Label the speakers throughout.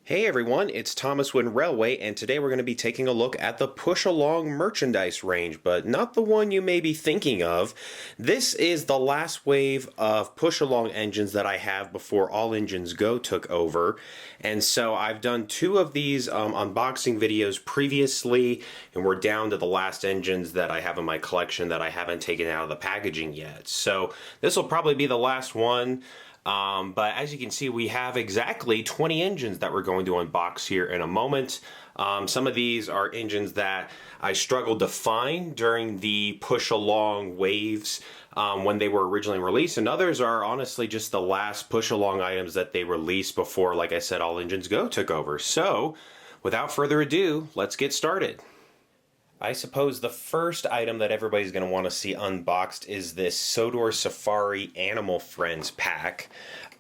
Speaker 1: Hey everyone, it's Thomas Wooden Railway, and today we're going to be taking a look at the push-along merchandise range, but not the one you may be thinking of. This is the last wave of push-along engines that I have before All Engines Go took over, and so I've done two of these unboxing videos previously, and we're down to the last engines that I have in my collection that I haven't taken out of the packaging yet. So this will probably be the last one. But as you can see, we have exactly 20 engines that we're going to unbox here in a moment. Some of these are engines that I struggled to find during the push-along waves when they were originally released, and others are honestly just the last push-along items that they released before, like I said, All Engines Go took over. So, without further ado, let's get started. I suppose the first item that everybody's going to want to see unboxed is this Sodor Safari Animal Friends pack.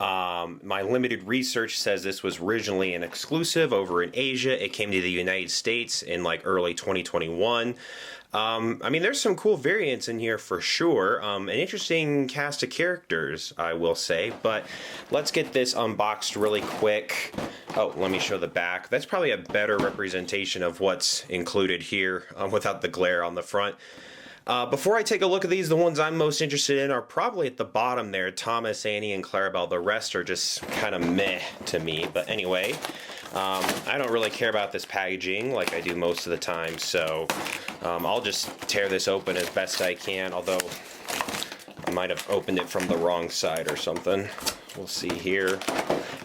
Speaker 1: My limited research says this was originally an exclusive over in Asia. It came to the United States in like early 2021. I mean, there's some cool variants in here for sure. An interesting cast of characters, I will say. But let's get this unboxed really quick. Oh, let me show the back. That's probably a better representation of what's included here without the glare on the front. Before I take a look at these, the ones I'm most interested in are probably at the bottom there. Thomas, Annie, and Clarabelle. The rest are just kind of meh to me. But anyway, I don't really care about this packaging like I do most of the time. So I'll just tear this open as best I can. Although I might have opened it from the wrong side or something. We'll see here.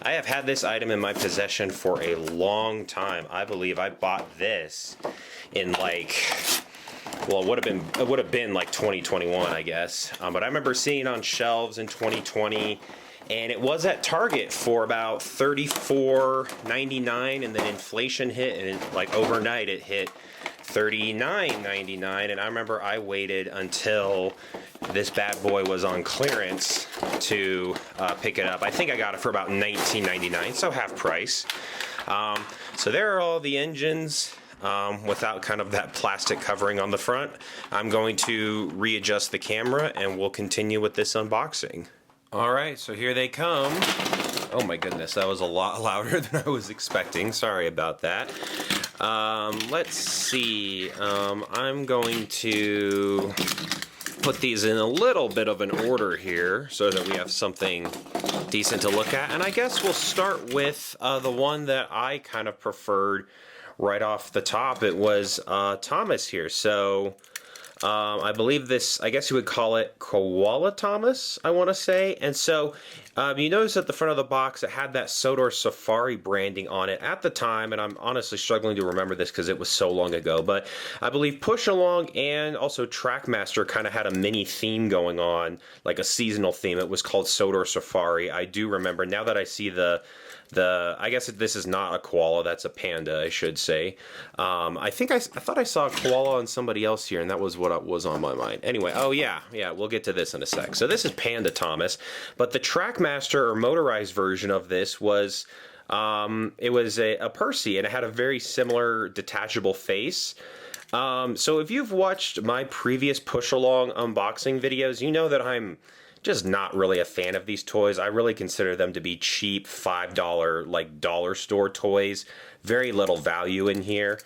Speaker 1: I have had this item in my possession for a long time. I believe I bought this in like, well, it would have been like 2021, I guess. But I remember seeing it on shelves in 2020, and it was at Target for about $34.99, and then inflation hit, and like overnight it hit $39.99, and I remember I waited until this bad boy was on clearance to pick it up. I think I got it for about $19.99, so half price. So there are all the engines without kind of that plastic covering on the front. I'm going to readjust the camera and we'll continue with this unboxing. Alright, so here they come. Oh my goodness, that was a lot louder than I was expecting. Sorry about that. Let's see. I'm going to put these in a little bit of an order here so that we have something decent to look at. And I guess we'll start with the one that I kind of preferred right off the top. It was Thomas here. So I believe this, I guess you would call it Koala Thomas, I want to say. And so you notice at the front of the box it had that Sodor Safari branding on it at the time, and I'm honestly struggling to remember this because it was so long ago, but I believe Push Along and also Trackmaster kind of had a mini theme going on, like a seasonal theme. It was called Sodor Safari. I do remember, now that I see I guess this is not a koala, that's a panda, I should say. I thought I saw a koala on somebody else here, and that was what was on my mind. Anyway, oh yeah, we'll get to this in a sec. So this is Panda Thomas, but the Trackmaster or motorized version of this was, it was a Percy, and it had a very similar detachable face. So if you've watched my previous push-along unboxing videos, you know that I'm just not really a fan of these toys. I really consider them to be cheap $5 like dollar store toys. Very little value in here.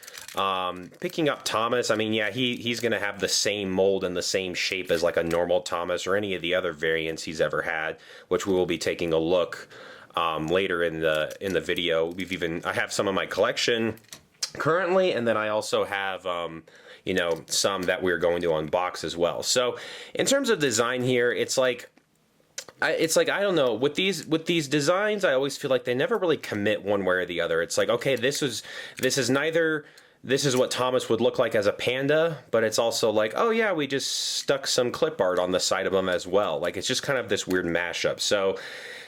Speaker 1: Picking up Thomas, I mean, yeah, he's gonna have the same mold and the same shape as like a normal Thomas or any of the other variants he's ever had, which we will be taking a look later in the video. I have some in my collection currently, and then I also have you know, some that we're going to unbox as well. So in terms of design here, it's like I don't know, with these designs, I always feel like they never really commit one way or the other. It's like, okay, this is what Thomas would look like as a panda, but it's also like, oh yeah, we just stuck some clip art on the side of him as well. Like, it's just kind of this weird mashup. So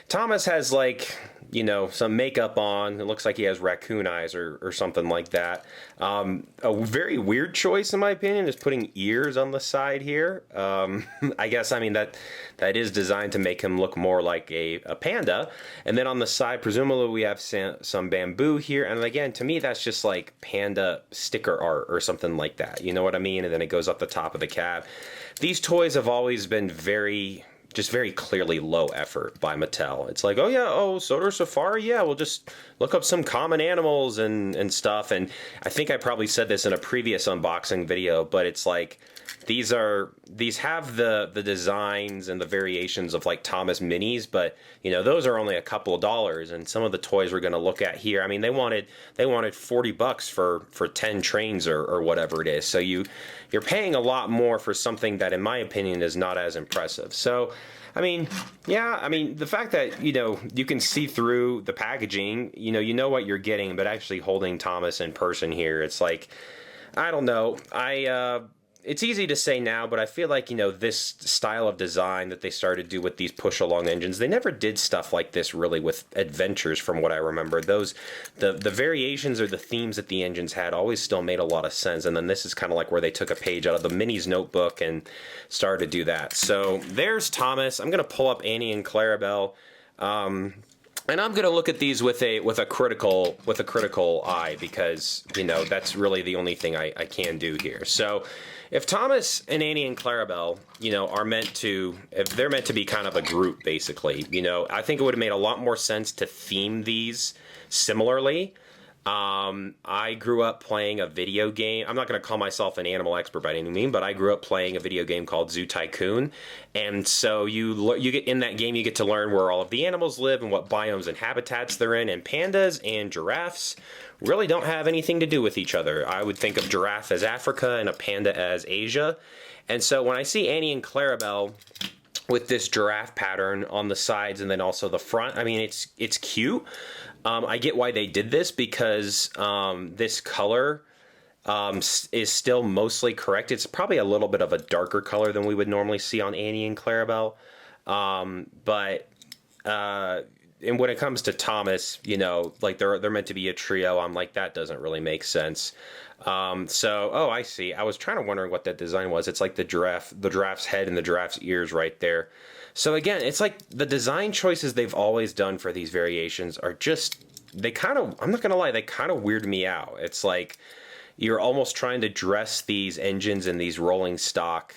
Speaker 1: Thomas has, like, you know, some makeup on. It looks like he has raccoon eyes or something like that. A very weird choice, in my opinion, is putting ears on the side here. I guess, I mean, that is designed to make him look more like a panda. And then on the side, presumably we have some bamboo here. And again, to me, that's just like panda sticker art or something like that. You know what I mean? And then it goes up the top of the cab. These toys have always been very just very clearly low effort by Mattel. It's like, oh yeah, oh Solar Safari, yeah, we'll just look up some common animals and stuff. And I think I probably said this in a previous unboxing video, but it's like these have the designs and the variations of like Thomas minis, but you know, those are only a couple of dollars. And some of the toys we're going to look at here, I mean, they wanted $40 for 10 trains or whatever it is. So you're paying a lot more for something that, in my opinion, is not as impressive. So, I mean, yeah, I mean, the fact that, you know, you can see through the packaging, you know what you're getting, but actually holding Thomas in person here, it's like, I don't know. It's easy to say now, but I feel like, you know, this style of design that they started to do with these push-along engines, they never did stuff like this really with adventures from what I remember. The variations or the themes that the engines had always still made a lot of sense, and then this is kind of like where they took a page out of the Minis notebook and started to do that. So there's Thomas. I'm going to pull up Annie and Clarabelle. And I'm going to look at these with a critical eye, because, you know, that's really the only thing I can do here. So if Thomas and Annie and Clarabelle, you know, if they're meant to be kind of a group, basically, you know, I think it would have made a lot more sense to theme these similarly. I grew up playing a video game. I'm not going to call myself an animal expert by any means, but I grew up playing a video game called Zoo Tycoon. And so you get in that game, you get to learn where all of the animals live and what biomes and habitats they're in. And pandas and giraffes really don't have anything to do with each other. I would think of giraffe as Africa and a panda as Asia. And so when I see Annie and Clarabelle with this giraffe pattern on the sides and then also the front, I mean, it's cute. I get why they did this, because this color is still mostly correct. It's probably a little bit of a darker color than we would normally see on Annie and Clarabelle. And when it comes to Thomas, you know, like they're meant to be a trio. I'm like, that doesn't really make sense. Oh, I see. I was trying to wonder what that design was. It's like the giraffe's head and the giraffe's ears right there. So again, it's like the design choices they've always done for these variations are just, I'm not gonna lie, they kind of weird me out. It's like you're almost trying to dress these engines and these rolling stock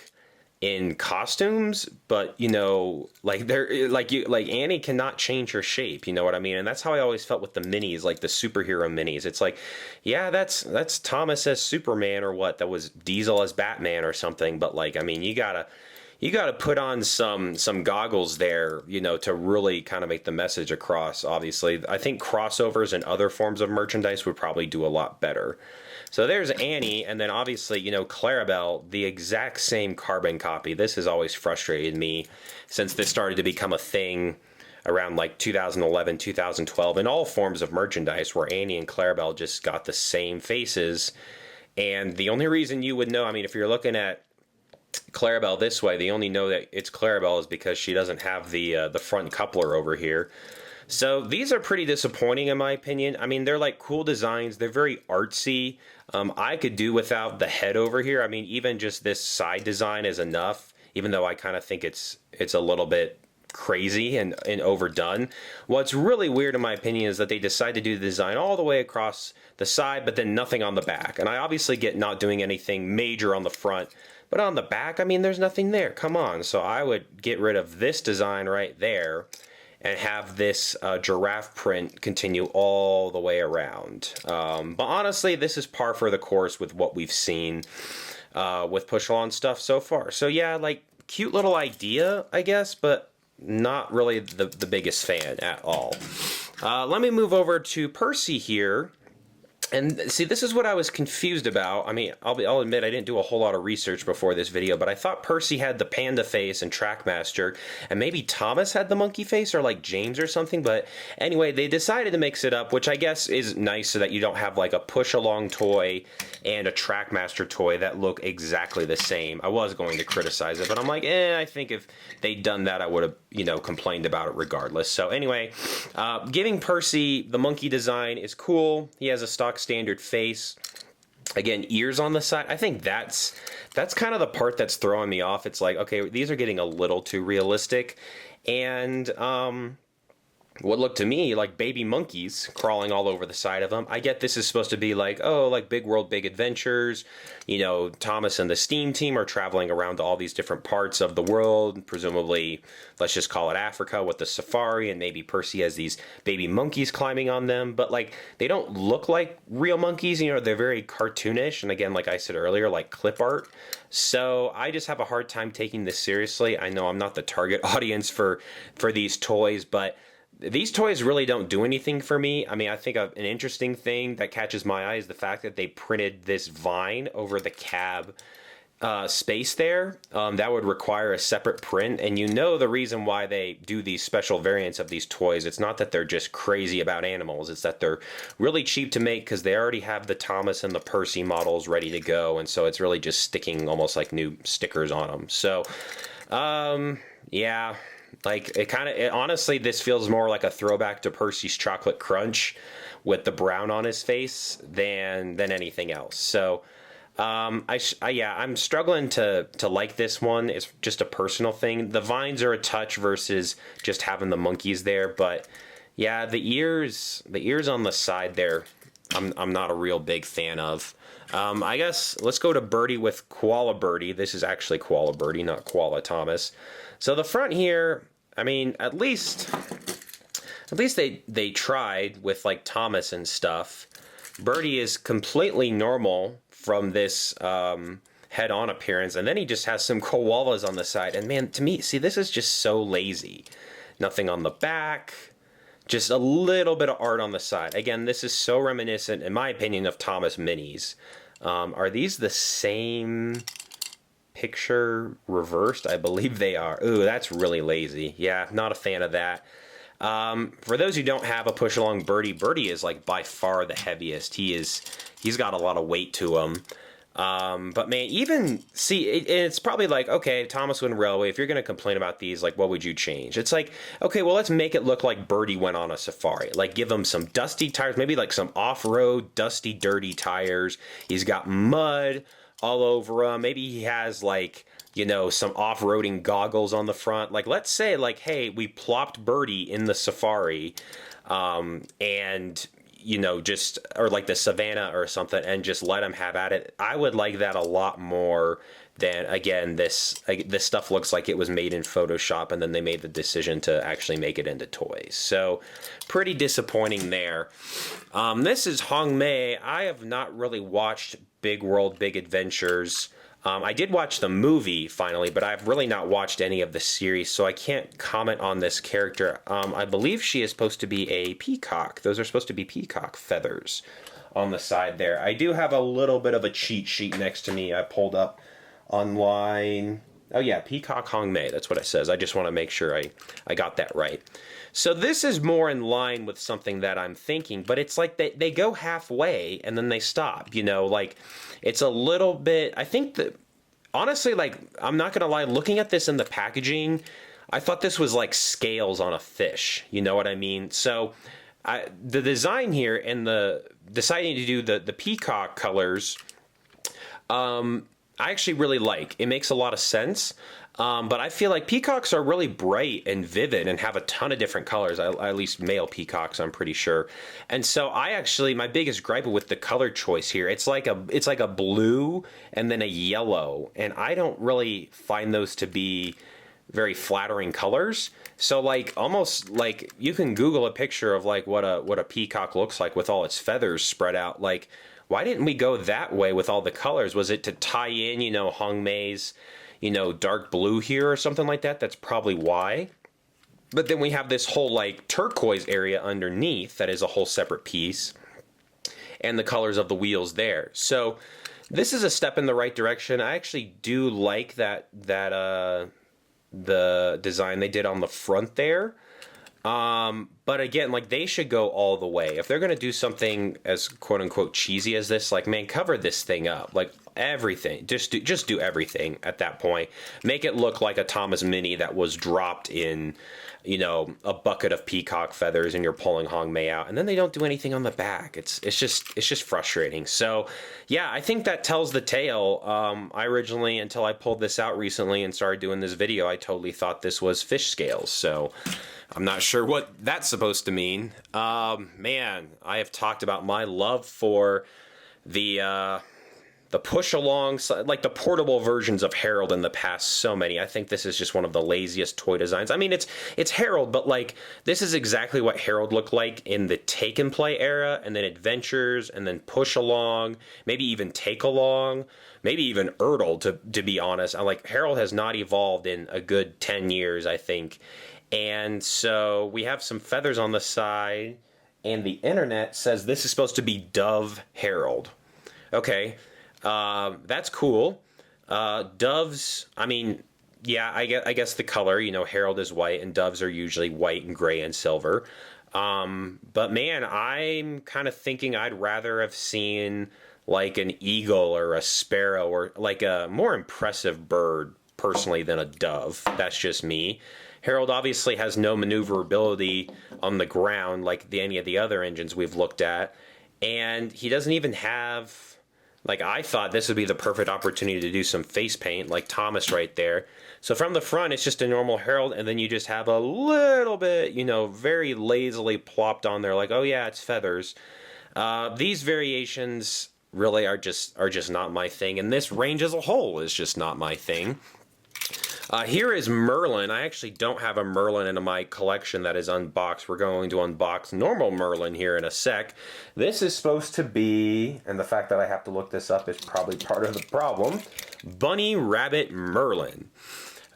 Speaker 1: in costumes, but you know, like Annie cannot change her shape, you know what I mean? And that's how I always felt with the minis, like the superhero minis. It's like, yeah, that's Thomas as Superman, or what, that was Diesel as Batman or something, but like, I mean, you gotta put on some goggles there, you know, to really kind of make the message across. Obviously, I think crossovers and other forms of merchandise would probably do a lot better. So there's Annie, and then obviously, you know, Clarabelle, the exact same carbon copy. This has always frustrated me since this started to become a thing around like 2011, 2012, in all forms of merchandise, where Annie and Clarabelle just got the same faces. And the only reason you would know, I mean, if you're looking at Clarabelle this way, they only know that it's Clarabelle is because she doesn't have the front coupler over here. So these are pretty disappointing in my opinion. I mean, they're like cool designs. They're very artsy. I could do without the head over here. I mean, even just this side design is enough, even though I kind of think it's a little bit crazy and overdone. What's really weird in my opinion is that they decide to do the design all the way across the side, but then nothing on the back. And I obviously get not doing anything major on the front, but on the back, I mean, there's nothing there. Come on. So I would get rid of this design right there and have this giraffe print continue all the way around. But honestly, this is par for the course with what we've seen with push-along stuff so far. So yeah, like, cute little idea, I guess, but not really the biggest fan at all. Let me move over to Percy here. And see, this is what I was confused about. I mean, I'll admit I didn't do a whole lot of research before this video, but I thought Percy had the panda face and Trackmaster, and maybe Thomas had the monkey face, or like James or something. But anyway, they decided to mix it up, which I guess is nice so that you don't have like a push-along toy and a Trackmaster toy that look exactly the same. I was going to criticize it, but I'm like, I think if they'd done that, I would have, you know, complained about it regardless. So anyway, giving Percy the monkey design is cool. He has a stock standard face. Again, ears on the side. I think that's kind of the part that's throwing me off. It's like, okay, these are getting a little too realistic. And what looked to me like baby monkeys crawling all over the side of them. I get this is supposed to be like, oh, like Big World, Big Adventures. You know, Thomas and the Steam Team are traveling around to all these different parts of the world, presumably, let's just call it Africa with the safari, and maybe Percy has these baby monkeys climbing on them. But like, they don't look like real monkeys, you know, they're very cartoonish. And again, like I said earlier, like clip art. So I just have a hard time taking this seriously. I know I'm not the target audience for these toys, but these toys really don't do anything for me. I mean, I think an interesting thing that catches my eye is the fact that they printed this vine over the cab space there. That would require a separate print, and you know the reason why they do these special variants of these toys. It's not that they're just crazy about animals. It's that they're really cheap to make because they already have the Thomas and the Percy models ready to go, and so it's really just sticking almost like new stickers on them. So, yeah. Like, honestly, this feels more like a throwback to Percy's Chocolate Crunch with the brown on his face than anything else. So, yeah, I'm struggling to like this one. It's just a personal thing. The vines are a touch versus just having the monkeys there, but yeah, the ears on the side there, I'm not a real big fan of. I guess let's go to Birdie with Koala Birdie. This is actually Koala Birdie, not Koala Thomas. So the front here, I mean, at least they tried with like Thomas and stuff. Birdie is completely normal from this head-on appearance, and then he just has some koalas on the side. And man, to me, see, this is just so lazy. Nothing on the back, just a little bit of art on the side. Again, this is so reminiscent, in my opinion, of Thomas Minis. Are these the same picture reversed? I believe they are. Ooh, that's really lazy. Yeah, not a fan of that. For those who don't have a push-along Birdie, Birdie is like by far the heaviest. He's got a lot of weight to him. But man, even see, it's probably like, okay, Thomas Wooden Railway, if you're going to complain about these, like, what would you change? It's like, okay, well, let's make it look like Birdie went on a safari. Like, give him some dusty tires, maybe like some off-road, dusty, dirty tires. He's got mud all over him. Maybe he has like, you know, some off-roading goggles on the front. Like, let's say like, hey, we plopped Birdie in the safari, and you know, just, or like the savannah or something, and just let him have at it. I would like that a lot more than, again, this stuff looks like it was made in Photoshop and then they made the decision to actually make it into toys. So pretty disappointing there. This is Hong Mei. I have not really watched Big World, Big Adventures. I did watch the movie finally, but I've really not watched any of the series, so I can't comment on this character. I believe she is supposed to be a peacock. Those are supposed to be peacock feathers on the side there. I do have a little bit of a cheat sheet next to me. I pulled up online. Oh yeah, Peacock Hong Mei. That's what it says. I just want to make sure I got that right. So this is more in line with something that I'm thinking, but it's like they go halfway and then they stop, you know, like it's a little bit, I think that, honestly, like, I'm not going to lie, looking at this in the packaging, I thought this was like scales on a fish, you know what I mean? So the design here and the deciding to do the peacock colors, I actually really like. It makes a lot of sense. But I feel like peacocks are really bright and vivid and have a ton of different colors, at least male peacocks, I'm pretty sure. And so my biggest gripe with the color choice here, it's like a blue and then a yellow, and I don't really find those to be very flattering colors. So like, almost like you can Google a picture of like what a peacock looks like with all its feathers spread out. Like, why didn't we go that way with all the colors? Was it to tie in, you know, Hong Mei's, you know, dark blue here or something like that? That's probably why. But then we have this whole like turquoise area underneath that is a whole separate piece, and the colors of the wheels there. So this is a step in the right direction. I actually do like that the design they did on the front there. But again, like, they should go all the way. If they're going to do something as quote unquote cheesy as this, like, man, cover this thing up. Like, everything. Just do everything at that point. Make it look like a Thomas Mini that was dropped in, you know, a bucket of peacock feathers and you're pulling Hong Mei out, and then they don't do anything on the back. It's just frustrating. So yeah, I think that tells the tale. I originally, until I pulled this out recently and started doing this video, I totally thought this was fish scales. So I'm not sure what that's supposed to mean. Man, I have talked about my love for the push along, like the portable versions of Harold in the past. So many. I think this is just one of the laziest toy designs. I mean, it's Harold, but like this is exactly what Harold looked like in the Take and Play era, and then Adventures, and then Push Along, maybe even Take Along, maybe even Erdl. To be honest, like Harold has not evolved in a good 10 years, I think. And so we have some feathers on the side, and the internet says this is supposed to be Dove Harold. Okay. That's cool. Doves, I mean, yeah, I guess the color, you know, Harold is white and doves are usually white and gray and silver. But man, I'm kind of thinking I'd rather have seen like an eagle or a sparrow or like a more impressive bird personally than a dove. That's just me. Harold obviously has no maneuverability on the ground like any of the other engines we've looked at. And he doesn't even have, like, I thought this would be the perfect opportunity to do some face paint, like Thomas right there. So from the front, it's just a normal Harold, and then you just have a little bit, you know, very lazily plopped on there, like, oh yeah, it's feathers. These variations really are just not my thing, and this range as a whole is just not my thing. Here is Merlin. I actually don't have a Merlin in my collection that is unboxed. We're going to unbox normal Merlin here in a sec. This is supposed to be, and the fact that I have to look this up is probably part of the problem, Bunny Rabbit Merlin.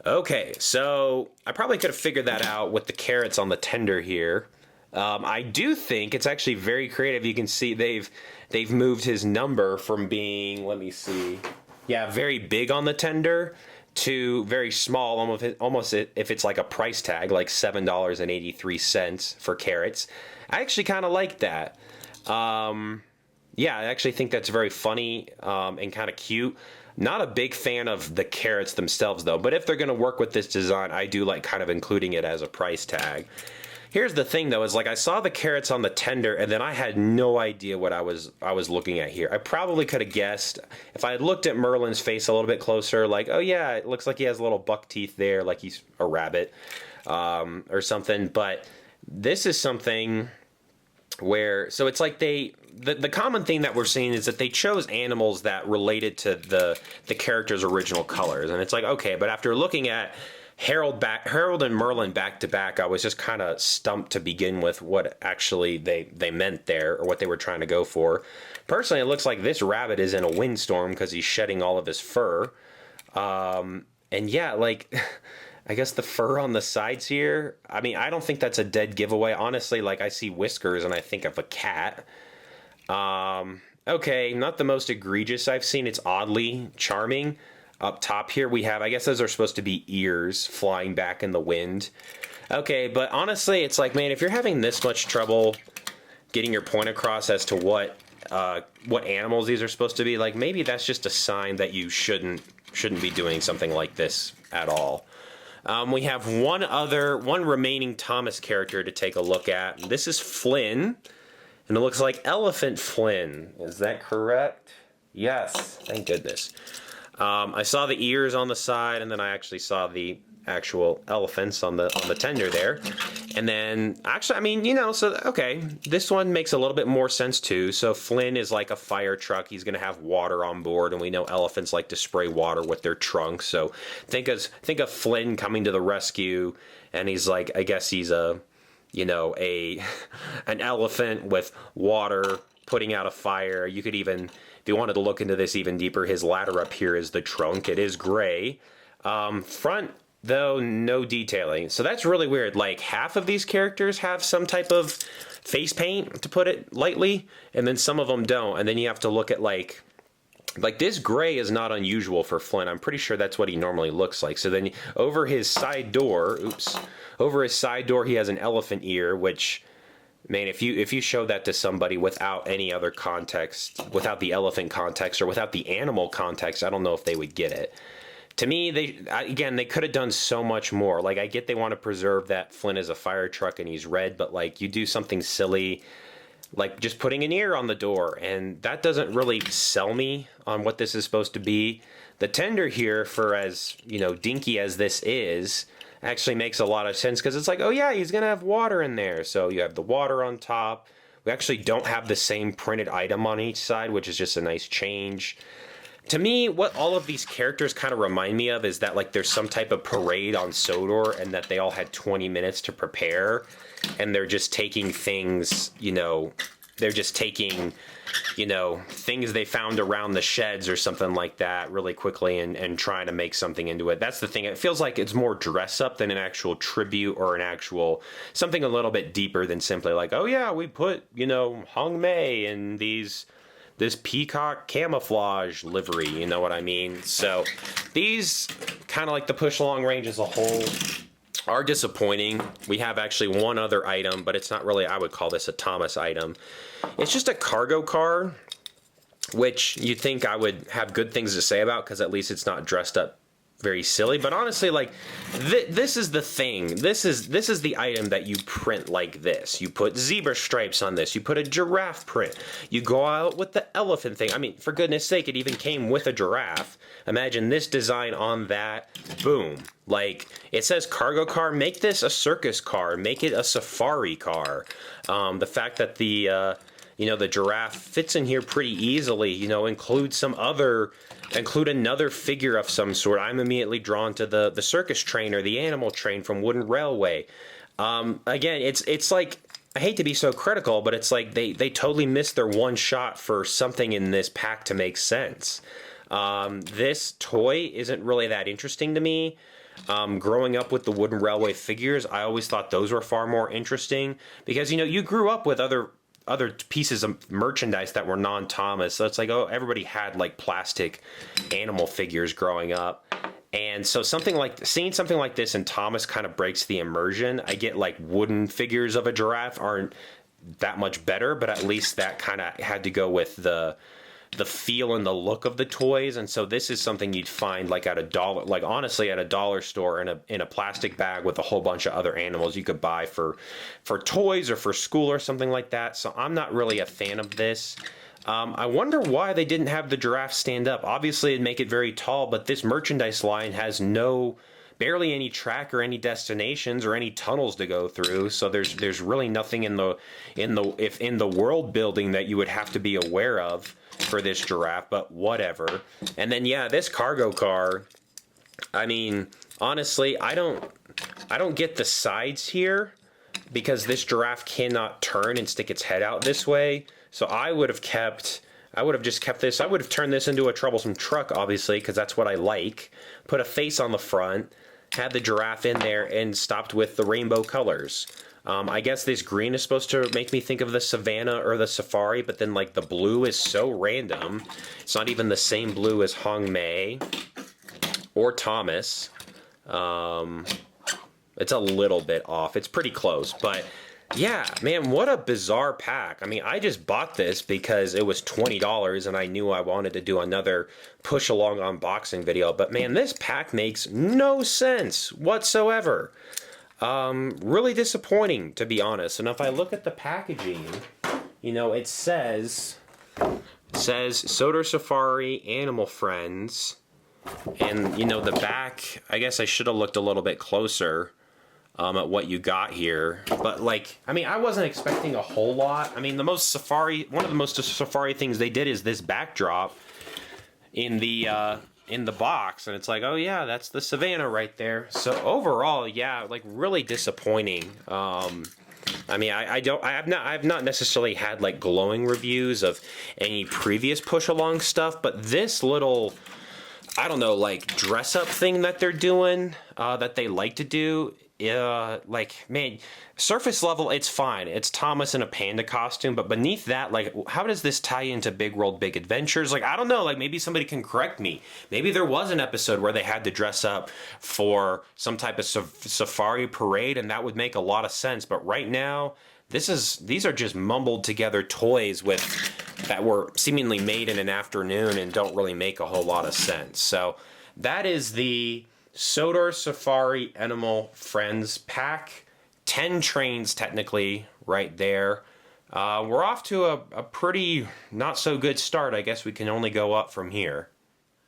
Speaker 1: Okay, so I probably could have figured that out with the carrots on the tender here. I do think it's actually very creative. You can see they've moved his number from being, let me see, yeah, very big on the tender to very small, almost if it's like a price tag, like $7.83 for carrots. I actually kind of like that. Yeah, I actually think that's very funny and kind of cute. Not a big fan of the carrots themselves, though. But if they're going to work with this design, I do like kind of including it as a price tag. Here's the thing, though, is like I saw the carrots on the tender, and then I had no idea what I was looking at here. I probably could have guessed if I had looked at Merlin's face a little bit closer, like, oh yeah, it looks like he has little buck teeth there, like he's a rabbit or something. But this is something where, so it's like the common thing that we're seeing is that they chose animals that related to the character's original colors, and it's like, okay, but after looking at Harold and Merlin back to back, I was just kind of stumped to begin with what actually they meant there, or what they were trying to go for. Personally, it looks like this rabbit is in a windstorm because he's shedding all of his fur. And yeah, like, I guess the fur on the sides here, I mean, I don't think that's a dead giveaway. Honestly, like, I see whiskers and I think of a cat. Okay, not the most egregious I've seen. It's oddly charming. Up top here we have, I guess those are supposed to be ears flying back in the wind. Okay, but honestly, it's like, man, if you're having this much trouble getting your point across as to what animals these are supposed to be, like, maybe that's just a sign that you shouldn't be doing something like this at all. We have one remaining Thomas character to take a look at. This is Flynn, and it looks like Elephant Flynn. Is that correct? Yes, thank goodness. I saw the ears on the side, and then I actually saw the actual elephants on the tender there. And then, actually, I mean, you know, so, okay, this one makes a little bit more sense, too. So Flynn is like a fire truck. He's going to have water on board, and we know elephants like to spray water with their trunks. So think of Flynn coming to the rescue, and he's like, I guess he's an elephant with water putting out a fire. You could even, if you wanted to look into this even deeper, his ladder up here is the trunk. It is gray. Front, though, no detailing. So that's really weird. Like, half of these characters have some type of face paint, to put it lightly, and then some of them don't. And then you have to look at, like this gray is not unusual for Flynn. I'm pretty sure that's what he normally looks like. So then over his side door, he has an elephant ear, which Man, if you show that to somebody without any other context, without the elephant context or without the animal context, I don't know if they would get it. To me, they could have done so much more. Like, I get they want to preserve that Flint is a fire truck and he's red, but like, you do something silly, like just putting an ear on the door, and that doesn't really sell me on what this is supposed to be. The tender here, for as, you know, dinky as this is, actually makes a lot of sense, because it's like, oh yeah, he's gonna have water in there, so you have the water on top. We actually don't have the same printed item on each side, which is just a nice change. To me, what all of these characters kind of remind me of is that, like, there's some type of parade on Sodor, and that they all had 20 minutes to prepare, and they're just taking things, you know, they're just taking, you know, things they found around the sheds or something like that really quickly, and trying to make something into it. That's the thing. It feels like it's more dress up than an actual tribute or an actual something a little bit deeper than simply like, oh yeah, we put, you know, Hong Mei in this peacock camouflage livery, you know what I mean? So these, kind of like the push along range as a whole, are disappointing. We have actually one other item, but it's not really, I would call this a Thomas item. It's just a cargo car, which you'd think I would have good things to say about, because at least it's not dressed up very silly. But honestly, like, this is the thing. This is the item that you print like this. You put zebra stripes on this. You put a giraffe print. You go out with the elephant thing. I mean, for goodness sake, it even came with a giraffe. Imagine this design on that. Boom. Like, it says cargo car. Make this a circus car. Make it a safari car. The fact that the you know, the giraffe fits in here pretty easily. You know, include another figure of some sort. I'm immediately drawn to the circus train or the animal train from Wooden Railway. Again, it's like, I hate to be so critical, but it's like they totally missed their one shot for something in this pack to make sense. This toy isn't really that interesting to me. Growing up with the Wooden Railway figures, I always thought those were far more interesting, because, you know, you grew up with other pieces of merchandise that were non-Thomas. So it's like, oh, everybody had like plastic animal figures growing up. And so seeing something like this in Thomas kind of breaks the immersion. I get like wooden figures of a giraffe aren't that much better, but at least that kind of had to go with the feel and the look of the toys. And so this is something you'd find like at a dollar, like honestly at a dollar store in a plastic bag with a whole bunch of other animals you could buy for toys or for school or something like that. So I'm not really a fan of this. I wonder why they didn't have the giraffe stand up. Obviously it'd make it very tall, but this merchandise line has barely any track or any destinations or any tunnels to go through. So there's really nothing in the world building that you would have to be aware of for this giraffe, but whatever. And then yeah, this cargo car, I mean, honestly, I don't get the sides here, because this giraffe cannot turn and stick its head out this way. So I would have just kept this. I would have turned this into a troublesome truck, obviously, because that's what I like. Put a face on the front, had the giraffe in there, and stopped with the rainbow colors. I guess this green is supposed to make me think of the Savannah or the Safari, but then like the blue is so random. It's not even the same blue as Hong Mei or Thomas. It's a little bit off. It's pretty close, but yeah, man, what a bizarre pack. I mean, I just bought this because it was $20 and I knew I wanted to do another push along unboxing video, but man, this pack makes no sense whatsoever. Really disappointing, to be honest. And if I look at the packaging, you know, it says Sodor Safari Animal Friends, and you know, the back, I guess I should have looked a little bit closer at what you got here. But like, I mean, I wasn't expecting a whole lot. I mean, one of the most safari things they did is this backdrop in the box, and it's like, oh yeah, that's the Savannah right there. So overall, yeah, like really disappointing. I mean, I have not necessarily had like glowing reviews of any previous push along stuff, but this little, I don't know, like dress up thing that they're doing, that they like to do, like, man, surface level, it's fine. It's Thomas in a panda costume, but beneath that, like, how does this tie into Big World, Big Adventures? Like, I don't know, like, maybe somebody can correct me. Maybe there was an episode where they had to dress up for some type of safari parade, and that would make a lot of sense. But right now, these are just mumbled together toys that were seemingly made in an afternoon and don't really make a whole lot of sense. So that is the Sodor Safari Animal Friends pack. 10 trains technically right there. We're off to a pretty not so good start. I guess we can only go up from here.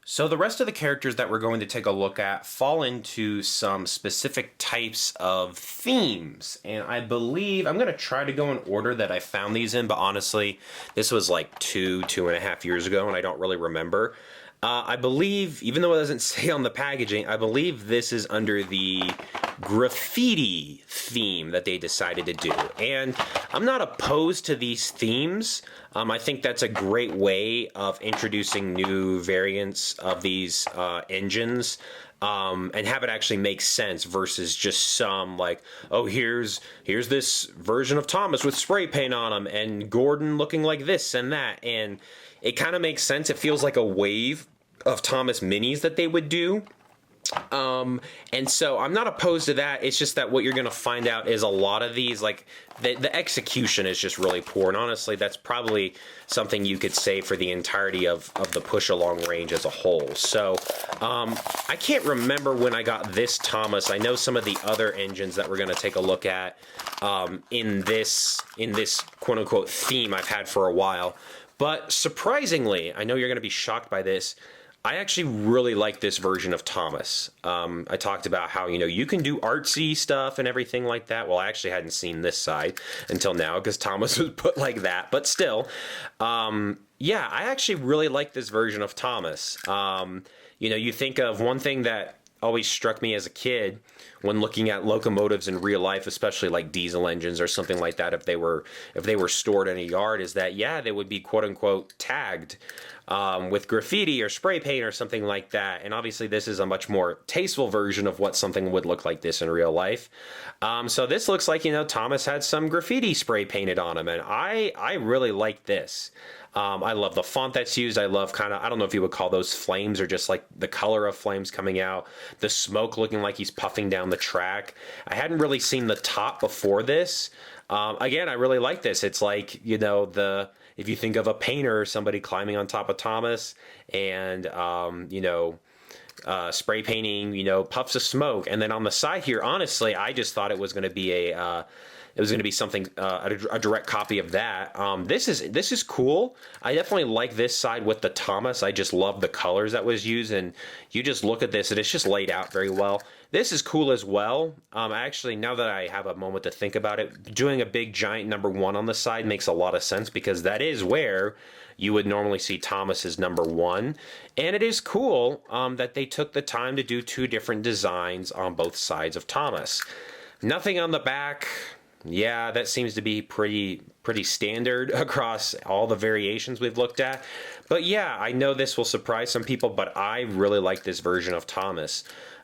Speaker 1: So the rest of the characters that we're going to take a look at fall into some specific types of themes. And I believe, I'm going to try to go in order that I found these in, but honestly, this was like 2.5 years ago, and I don't really remember. I believe, even though it doesn't say on the packaging, I believe this is under the graffiti theme that they decided to do. And I'm not opposed to these themes. I think that's a great way of introducing new variants of these engines. And have it actually make sense versus just some like, oh, here's this version of Thomas with spray paint on him and Gordon looking like this and that. And it kind of makes sense. It feels like a wave of Thomas minis that they would do. And so I'm not opposed to that. It's just that what you're going to find out is a lot of these, like the execution is just really poor. And honestly, that's probably something you could say for the entirety of the push along range as a whole. So I can't remember when I got this Thomas. I know some of the other engines that we're going to take a look at in this quote unquote theme I've had for a while. But surprisingly, I know you're going to be shocked by this, I actually really like this version of Thomas. I talked about how, you can do artsy stuff and everything like that. Well, I actually hadn't seen this side until now because Thomas was put like that. But still, yeah, I actually really like this version of Thomas. You think of one thing that always struck me as a kid when looking at locomotives in real life, especially like diesel engines or something like that, if they were stored in a yard, is that, yeah, they would be quote unquote tagged with graffiti or spray paint or something like that. And obviously this is a much more tasteful version of what something would look like this in real life. So this looks like, Thomas had some graffiti spray painted on him, and I really like this. I love the font that's used. I love I don't know if you would call those flames or just like the color of flames coming out. The smoke looking like he's puffing down the track. I hadn't really seen the top before this. Again, I really like this. It's like, if you think of a painter or somebody climbing on top of Thomas and, spray painting, puffs of smoke. And then on the side here, honestly, I just thought it was going to be something, a direct copy of that. This is cool. I definitely like this side with the Thomas. I just love the colors that was used, and you just look at this and it's just laid out very well. This is cool as well. Actually, now that I have a moment to think about it, doing a big giant number 1 on the side makes a lot of sense because that is where you would normally see Thomas as number 1. And it is cool that they took the time to do 2 different designs on both sides of Thomas. Nothing on the back. Yeah, that seems to be pretty standard across all the variations we've looked at. But yeah, I know this will surprise some people, but I really like this version of Thomas.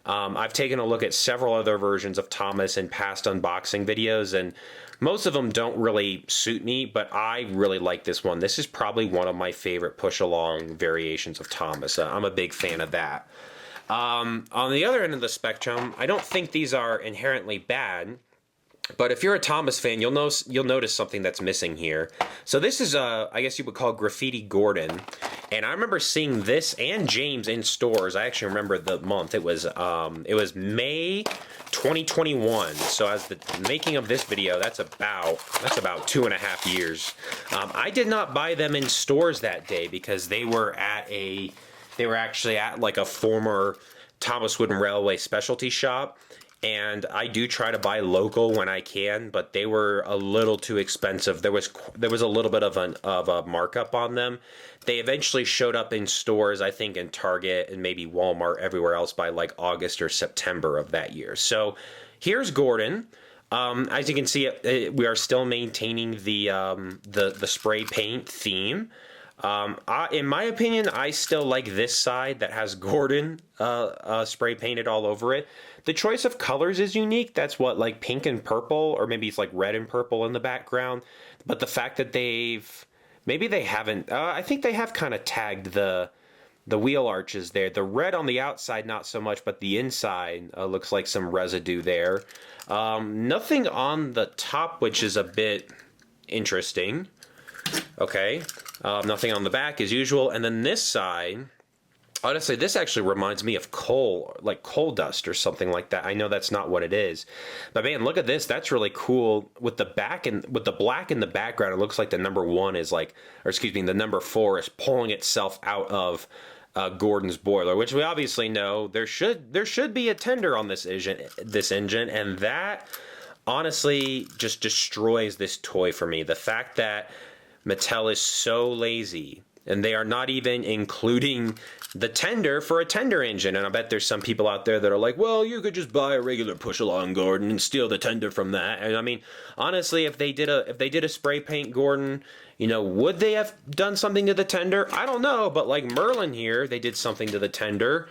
Speaker 1: I've taken a look at several other versions of Thomas in past unboxing videos, and most of them don't really suit me, but I really like this one. This is probably one of my favorite push-along variations of Thomas. I'm a big fan of that. On the other end of the spectrum, I don't think these are inherently bad. But if you're a Thomas fan, you'll notice something that's missing here. So this is, I guess you would call Graffiti Gordon. And I remember seeing this and James in stores. I actually remember the month. It was May 2021. So as the making of this video, that's about 2.5 years. I did not buy them in stores that day because they were actually at like a former Thomas Wooden Railway specialty shop. And I do try to buy local when I can, but they were a little too expensive. There was a little bit of a markup on them. They eventually showed up in stores, I think in Target and maybe Walmart, everywhere else by like August or September of that year. So here's Gordon. As you can see, we are still maintaining the spray paint theme. In my opinion, I still like this side that has Gordon spray painted all over it. The choice of colors is unique. That's what, like pink and purple, or maybe it's like red and purple in the background. But the fact that I think they have kind of tagged the the wheel arches there. The red on the outside, not so much, but the inside looks like some residue there. Nothing on the top, which is a bit interesting. Okay, nothing on the back as usual. And then this side, honestly, this actually reminds me of coal, like coal dust or something like that. I know that's not what it is, but man, look at this. That's really cool. With the back and with the black in the background, it looks like the number 1 is like, or excuse me, the number 4 is pulling itself out of Gordon's boiler, which we obviously know there should be a tender on this engine, and that honestly just destroys this toy for me. The fact that Mattel is so lazy and they are not even including the tender for a tender engine. And I bet there's some people out there that are like, well, you could just buy a regular push-along Gordon and steal the tender from that. And I mean, honestly, if they did a spray paint Gordon, you know, would they have done something to the tender? I don't know, but like Merlin here, they did something to the tender.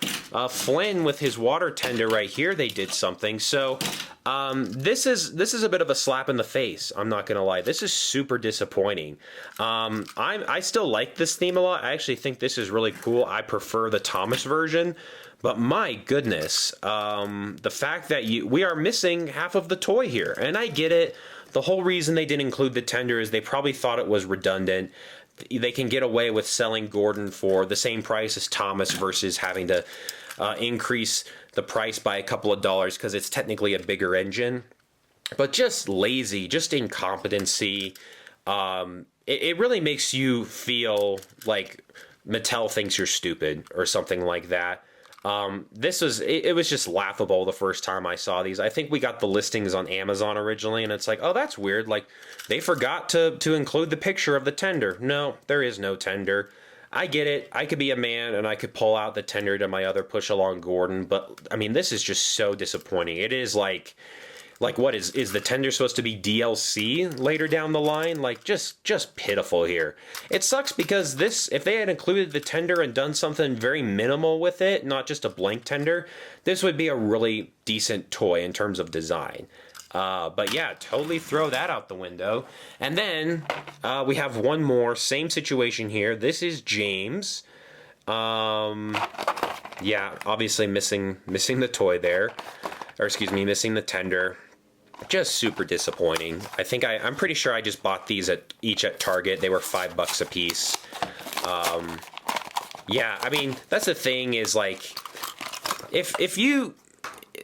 Speaker 1: Flynn with his water tender right here, they did something. So this is a bit of a slap in the face. I'm not gonna lie. This is super disappointing. I still like this theme a lot. I actually think this is really cool. I prefer the Thomas version, but my goodness, the fact that we are missing half of the toy here, and I get it. The whole reason they didn't include the tender is they probably thought it was redundant. They can get away with selling Gordon for the same price as Thomas versus having to increase the price by a couple of dollars because it's technically a bigger engine. But just lazy, just incompetency. It really makes you feel like Mattel thinks you're stupid or something like that. It was just laughable the first time I saw these. I think we got the listings on Amazon originally, and it's like, oh, that's weird. Like, they forgot to include the picture of the tender. No, there is no tender. I get it. I could be a man, and I could pull out the tender to my other push-along Gordon, but, I mean, this is just so disappointing. It is like what is the tender supposed to be DLC later down the line? Like, just pitiful here. It sucks because if they had included the tender and done something very minimal with it, not just a blank tender, this would be a really decent toy in terms of design. But yeah, totally throw that out the window. And then we have one more, same situation here. This is James. Yeah, obviously missing the toy there. Or excuse me, missing the tender. Just super disappointing. I think I'm pretty sure I just bought these each at Target. They were $5 a piece. Yeah, I mean, that's the thing is like, if you're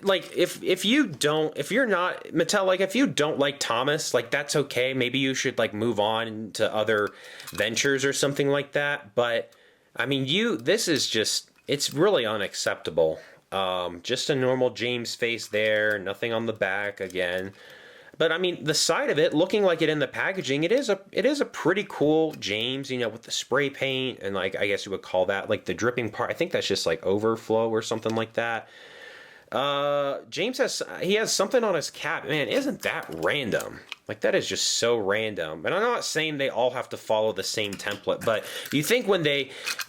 Speaker 1: not Mattel, like if you don't like Thomas, like that's okay. Maybe you should like move on to other ventures or something like that. But I mean, this is just, it's really unacceptable. Just a normal James face there, nothing on the back again. But I mean, the side of it, looking like it in the packaging, it is a pretty cool James, you know, with the spray paint and like, I guess you would call that like the dripping part. I think that's just like overflow or something like that. James has something on his cap. Man, isn't that random? Like, that is just so random. And I'm not saying they all have to follow the same template, but you think when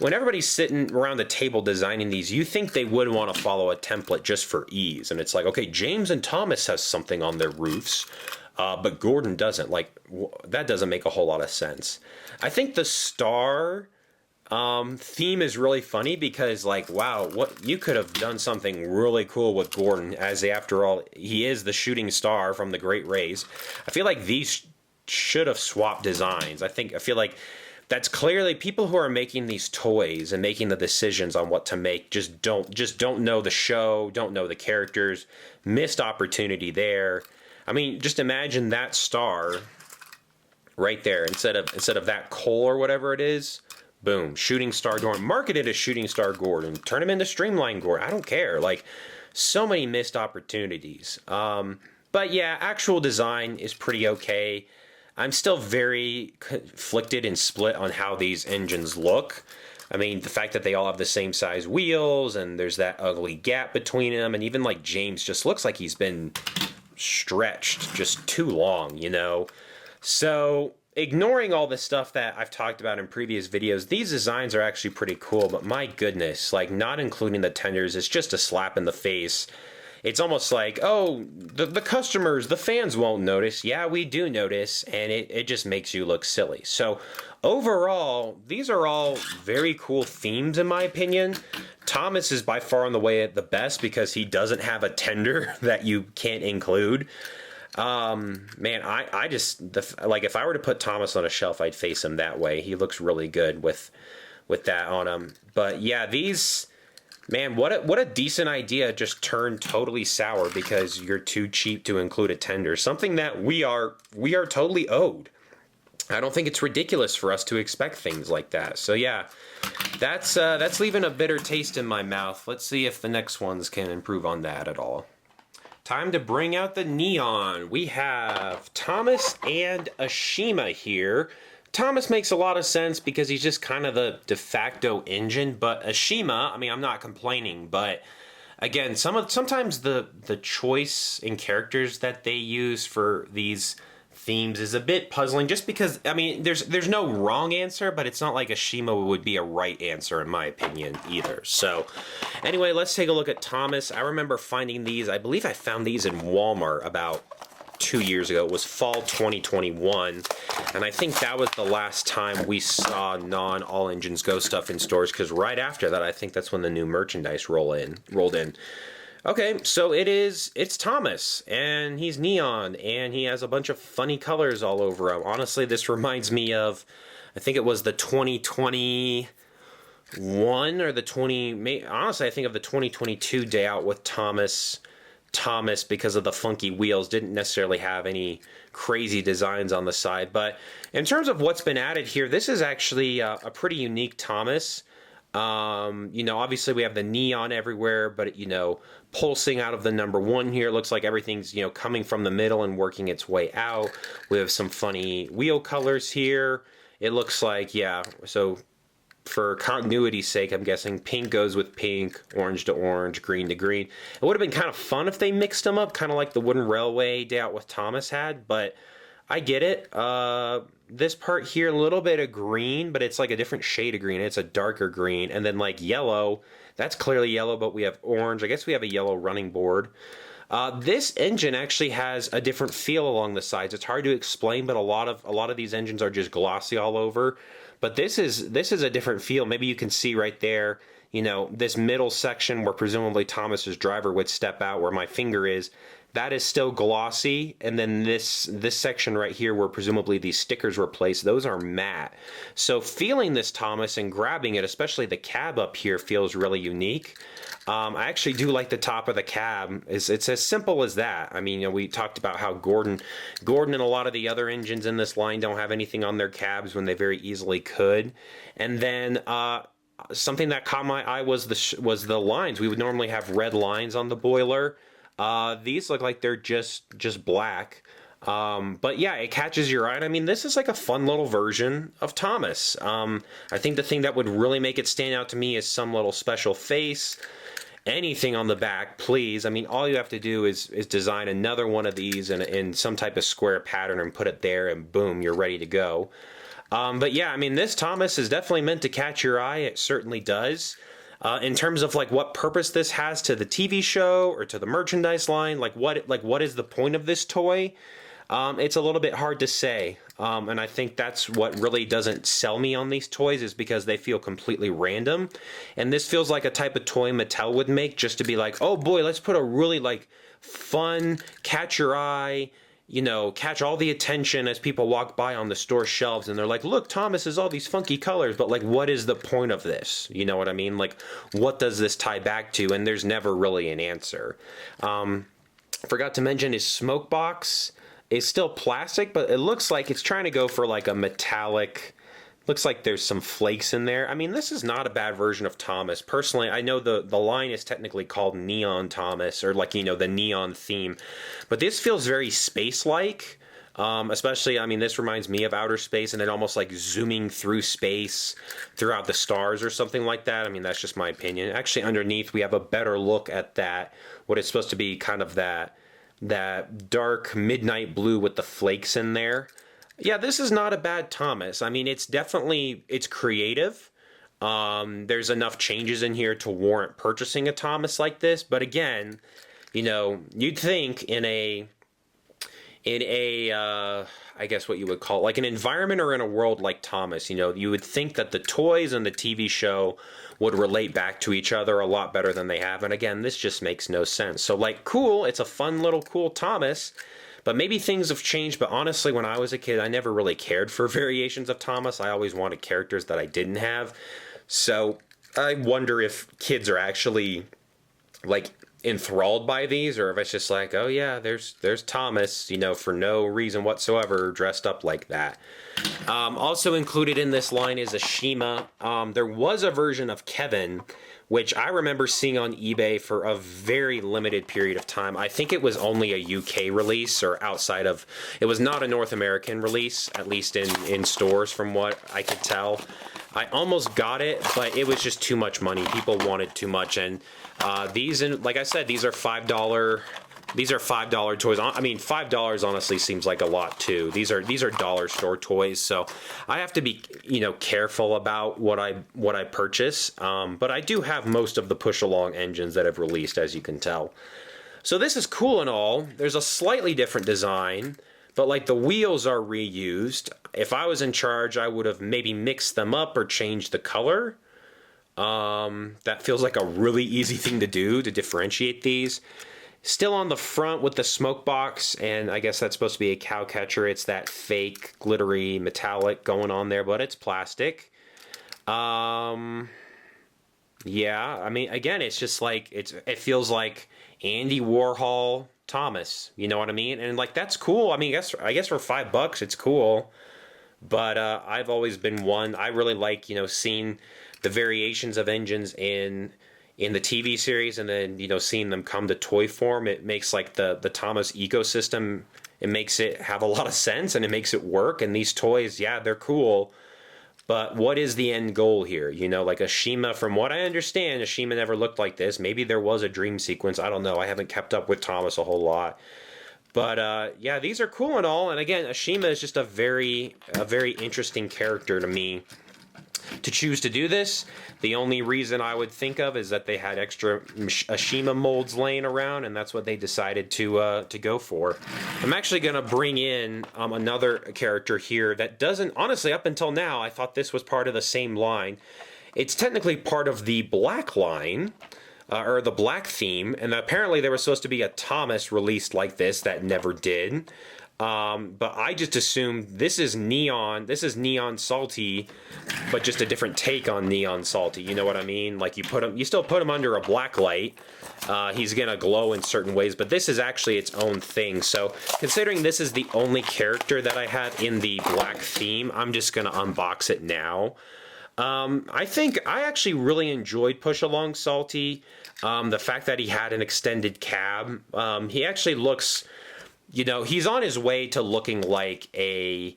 Speaker 1: everybody's sitting around the table designing these, you think they would want to follow a template just for ease. And it's like, okay, James and Thomas has something on their roofs, but Gordon doesn't. Like, that doesn't make a whole lot of sense. I think the star theme is really funny because, like, wow, what you could have done something really cool with Gordon, as after all, he is the shooting star from the Great Race. I feel like these should have swapped designs. I feel like that's clearly people who are making these toys and making the decisions on what to make just don't know the show, don't know the characters. Missed opportunity there. I mean, just imagine that star right there instead of that coal or whatever it is. Boom, Shooting Star Gordon. Market it as Shooting Star Gordon. Turn him into Streamline Gordon. I don't care. Like, so many missed opportunities. But yeah, actual design is pretty okay. I'm still very conflicted and split on how these engines look. I mean, the fact that they all have the same size wheels and there's that ugly gap between them, and even like James just looks like he's been stretched just too long, you know? So, ignoring all the stuff that I've talked about in previous videos, these designs are actually pretty cool, but my goodness, like, not including the tenders is just a slap in the face. it's almost like, oh, the customers, the fans won't notice. Yeah, we do notice, and it just makes you look silly. So overall, these are all very cool themes in my opinion. Thomas is by far on the way the best because he doesn't have a tender that you can't include. Man, I just, like, if I were to put Thomas on a shelf, I'd face him that way. He looks really good with that on him. But yeah, these, man, what a decent idea just turned totally sour because you're too cheap to include a tender. Something that we are totally owed. I don't think it's ridiculous for us to expect things like that. So yeah, that's leaving a bitter taste in my mouth. Let's see if the next ones can improve on that at all. Time to bring out the neon. We have Thomas and Ashima here. Thomas makes a lot of sense because he's just kind of the de facto engine, but Ashima, I mean, I'm not complaining, but again, sometimes the choice in characters that they use for these themes is a bit puzzling just because, I mean, there's no wrong answer, but it's not like Ashima would be a right answer in my opinion either. So anyway, let's take a look at Thomas. I remember finding these, I believe I found these in Walmart about 2 years ago. It was fall 2021, and I think that was the last time we saw non-All Engines Go stuff in stores, because right after that, I think that's when the new merchandise rolled in. Okay, so it's Thomas, and he's neon, and he has a bunch of funny colors all over him. Honestly, this reminds me of, I think it was the 2021 or honestly, I think of the 2022 day out with Thomas because of the funky wheels. Didn't necessarily have any crazy designs on the side, but in terms of what's been added here, this is actually a pretty unique Thomas. You know, obviously we have the neon everywhere, but, you know, pulsing out of the number 1 here. It looks like everything's, you know, coming from the middle and working its way out. We have some funny wheel colors here. It looks like, yeah, so for continuity's sake, I'm guessing pink goes with pink, orange to orange, green to green. It would have been kind of fun if they mixed them up, kind of like the Wooden Railway day out with Thomas had, but I get it. This part here, a little bit of green, but it's like a different shade of green. It's a darker green. And then like yellow, that's clearly yellow, but we have orange. I guess we have a yellow running board. This engine actually has a different feel along the sides. It's hard to explain, but a lot of these engines are just glossy all over. But this is a different feel. Maybe you can see right there, you know, this middle section where presumably Thomas's driver would step out, where my finger is. That is still glossy, and then this section right here where presumably these stickers were placed, those are matte. So feeling this Thomas and grabbing it, especially the cab up here, feels really unique. I actually do like the top of the cab. It's as simple as that. I mean, you know, we talked about how Gordon and a lot of the other engines in this line don't have anything on their cabs when they very easily could. And then something that caught my eye was the lines. We would normally have red lines on the boiler. These look like they're just black. But yeah, it catches your eye. And I mean, this is like a fun little version of Thomas. I think the thing that would really make it stand out to me is some little special face. Anything on the back, please. I mean, all you have to do is design another one of these in some type of square pattern and put it there, and boom, you're ready to go. But yeah, I mean, this Thomas is definitely meant to catch your eye. It certainly does. In terms of like what purpose this has to the TV show or to the merchandise line, like what is the point of this toy? It's a little bit hard to say. And I think that's what really doesn't sell me on these toys, is because they feel completely random. And this feels like a type of toy Mattel would make just to be like, oh boy, let's put a really like fun, catch your eye, you know, catch all the attention as people walk by on the store shelves, and they're like, look, Thomas has all these funky colors, but like, what is the point of this? You know what I mean? Like, what does this tie back to? And there's never really an answer. Forgot to mention his smoke box is still plastic, but it looks like it's trying to go for like a metallic. Looks like there's some flakes in there. I mean, this is not a bad version of Thomas. Personally, I know the line is technically called Neon Thomas, or like, you know, the neon theme. But this feels very space-like. Especially, I mean, this reminds me of outer space, and then almost like zooming through space throughout the stars or something like that. I mean, that's just my opinion. Actually, underneath, we have a better look at that. What it's supposed to be, kind of that dark midnight blue with the flakes in there. Yeah, this is not a bad Thomas. I mean, it's creative. There's enough changes in here to warrant purchasing a Thomas like this. But again, you know, you'd think in a I guess what you would call it, like an environment or in a world like Thomas, you know, you would think that the toys and the TV show would relate back to each other a lot better than they have. And again, this just makes no sense. So like, cool, it's a fun little cool Thomas, but maybe things have changed. But honestly, when I was a kid, I never really cared for variations of Thomas. I always wanted characters that I didn't have. So I wonder if kids are actually like enthralled by these, or if it's just like, oh yeah, there's Thomas, you know, for no reason whatsoever, dressed up like that. Also included in this line is a Shima. There was a version of Kevin, which I remember seeing on eBay for a very limited period of time. I think it was only a UK release, or outside of, it was not a North American release, at least in stores from what I could tell. I almost got it, but it was just too much money. People wanted too much, and these, and like I said, these are $5. These are $5 toys. I mean, $5 honestly seems like a lot too. These are dollar store toys, so I have to be, you know, careful about what I purchase. But I do have most of the push along engines that have released, as you can tell. So this is cool and all. There's a slightly different design, but like the wheels are reused. If I was in charge, I would have maybe mixed them up or changed the color. That feels like a really easy thing to do, to differentiate these. Still on the front with the smoke box, and I guess that's supposed to be a cow catcher. It's that fake glittery metallic going on there, but it's plastic. Yeah, I mean, again, it's just like, it feels like Andy Warhol Thomas, you know what I mean? And like, that's cool. I mean, I guess for $5 it's cool. But I've always been one, I really like, you know, seeing the variations of engines in the TV series, and then, you know, seeing them come to toy form. It makes like the Thomas ecosystem, it makes it have a lot of sense, and it makes it work. And these toys, yeah, they're cool, but what is the end goal here? You know, like a Shima, from what I understand, a Shima never looked like this. Maybe there was a dream sequence, I don't know. I haven't kept up with Thomas a whole lot. But yeah, these are cool and all. And again, Ashima is just a very interesting character to me. To choose to do this, the only reason I would think of is that they had extra Ashima molds laying around, and that's what they decided to go for. I'm actually going to bring in another character here that doesn't, honestly, up until now, I thought this was part of the same line. It's technically part of the black line, or the black theme, and apparently there was supposed to be a Thomas released like this that never did. But I just assumed this is Neon Salty, but just a different take on Neon Salty. You know what I mean? Like you still put him under a black light. He's gonna glow in certain ways, but this is actually its own thing. So considering this is the only character that I have in the black theme, I'm just gonna unbox it now. I think I actually really enjoyed Push Along Salty. The fact that he had an extended cab. He actually looks, you know, he's on his way to looking like his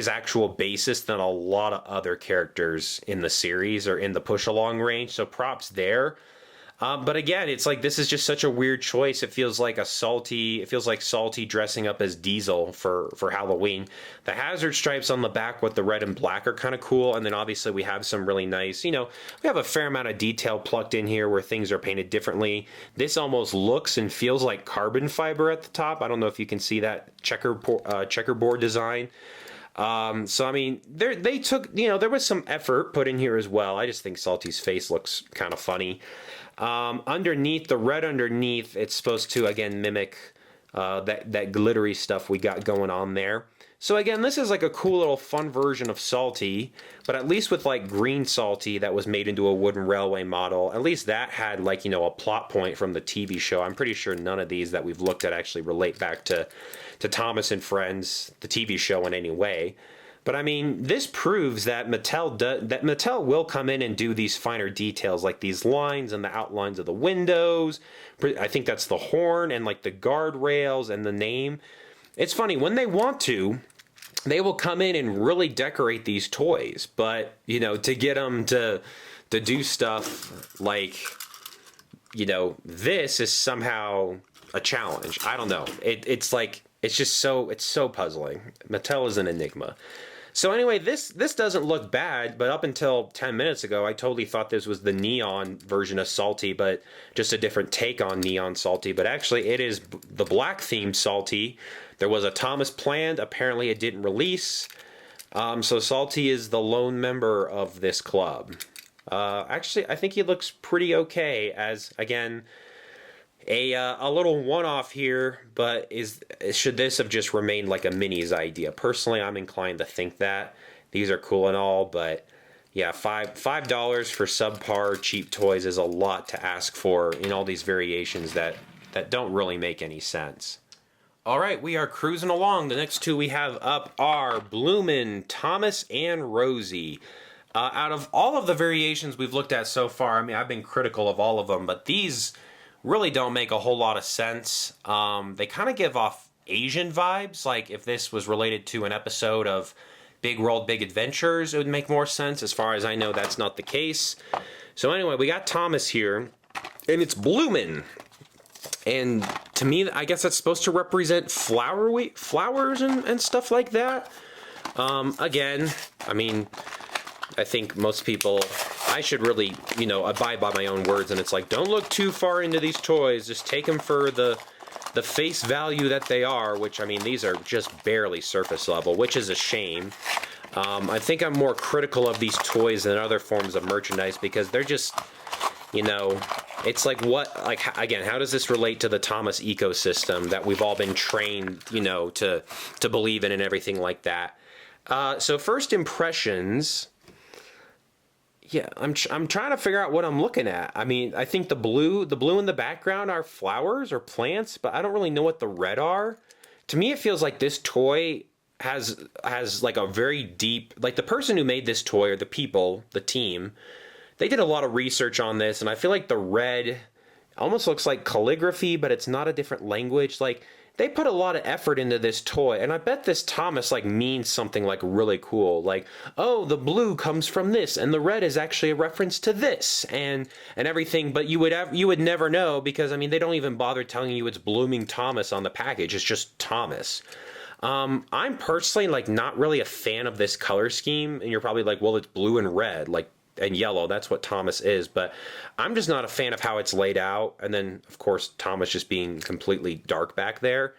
Speaker 1: actual basis than a lot of other characters in the series or in the push along range. So props there. But again, it's like, this is just such a weird choice. It feels like Salty dressing up as Diesel for Halloween. The hazard stripes on the back with the red and black are kind of cool. And then obviously we have some really nice, you know, we have a fair amount of detail plucked in here where things are painted differently. This almost looks and feels like carbon fiber at the top. I don't know if you can see that checkerboard design. So I mean, they took, you know, there was some effort put in here as well. I just think Salty's face looks kind of funny. Underneath, the red underneath, it's supposed to, again, mimic that glittery stuff we got going on there. So again, this is like a cool little fun version of Salty, but at least with like green Salty that was made into a wooden railway model, at least that had like, you know, a plot point from the TV show. I'm pretty sure none of these that we've looked at actually relate back to Thomas and Friends, the TV show, in any way. But I mean, this proves that Mattel will come in and do these finer details, like these lines and the outlines of the windows. I think that's the horn and like the guardrails and the name. It's funny, when they want to, they will come in and really decorate these toys. But, you know, to get them to do stuff like, you know, this is somehow a challenge. I don't know. It's like, it's so puzzling. Mattel is an enigma. So anyway, this doesn't look bad, but up until 10 minutes ago, I totally thought this was the neon version of Salty, but just a different take on neon Salty. But actually, it is the black themed Salty. There was a Thomas planned. Apparently, it didn't release. So Salty is the lone member of this club. Actually, I think he looks pretty okay as, again, a little one-off here, but should this have just remained like a minis idea? Personally, I'm inclined to think that. These are cool and all, but yeah, $5 for subpar cheap toys is a lot to ask for in all these variations that don't really make any sense. All right, we are cruising along. The next two we have up are Bloomin', Thomas, and Rosie. Out of all of the variations we've looked at so far, I mean, I've been critical of all of them, but these really don't make a whole lot of sense. They kind of give off Asian vibes. Like if this was related to an episode of Big World, Big Adventures, it would make more sense. As far as I know, that's not the case. So anyway, we got Thomas here, and it's Bloomin'. And to me, I guess that's supposed to represent flowers and stuff like that. Again, I mean, I think most people, I should really, abide by my own words, and it's like, don't look too far into these toys, just take them for the face value that they are, which, I mean, these are just barely surface level, which is a shame. I think I'm more critical of these toys than other forms of merchandise because they're just, it's like again, how does this relate to the Thomas ecosystem that we've all been trained, to believe in and everything like that? So first impressions. Yeah, I'm trying to figure out what I'm looking at. I mean, I think the blue in the background are flowers or plants, but I don't really know what the red are. To me, it feels like this toy has like a very deep, like the person who made this toy or the team, they did a lot of research on this, and I feel like the red almost looks like calligraphy, but it's not a different language. Like they put a lot of effort into this toy, and I bet this Thomas means something really cool. Like, oh, the blue comes from this, and the red is actually a reference to this, and everything. But you would never know because I mean they don't even bother telling you it's Blooming Thomas on the package. It's just Thomas. I'm personally not really a fan of this color scheme, and you're probably like, well, it's blue and red, and yellow. That's what Thomas is, but I'm just not a fan of how it's laid out. And then, of course, Thomas just being completely dark back there.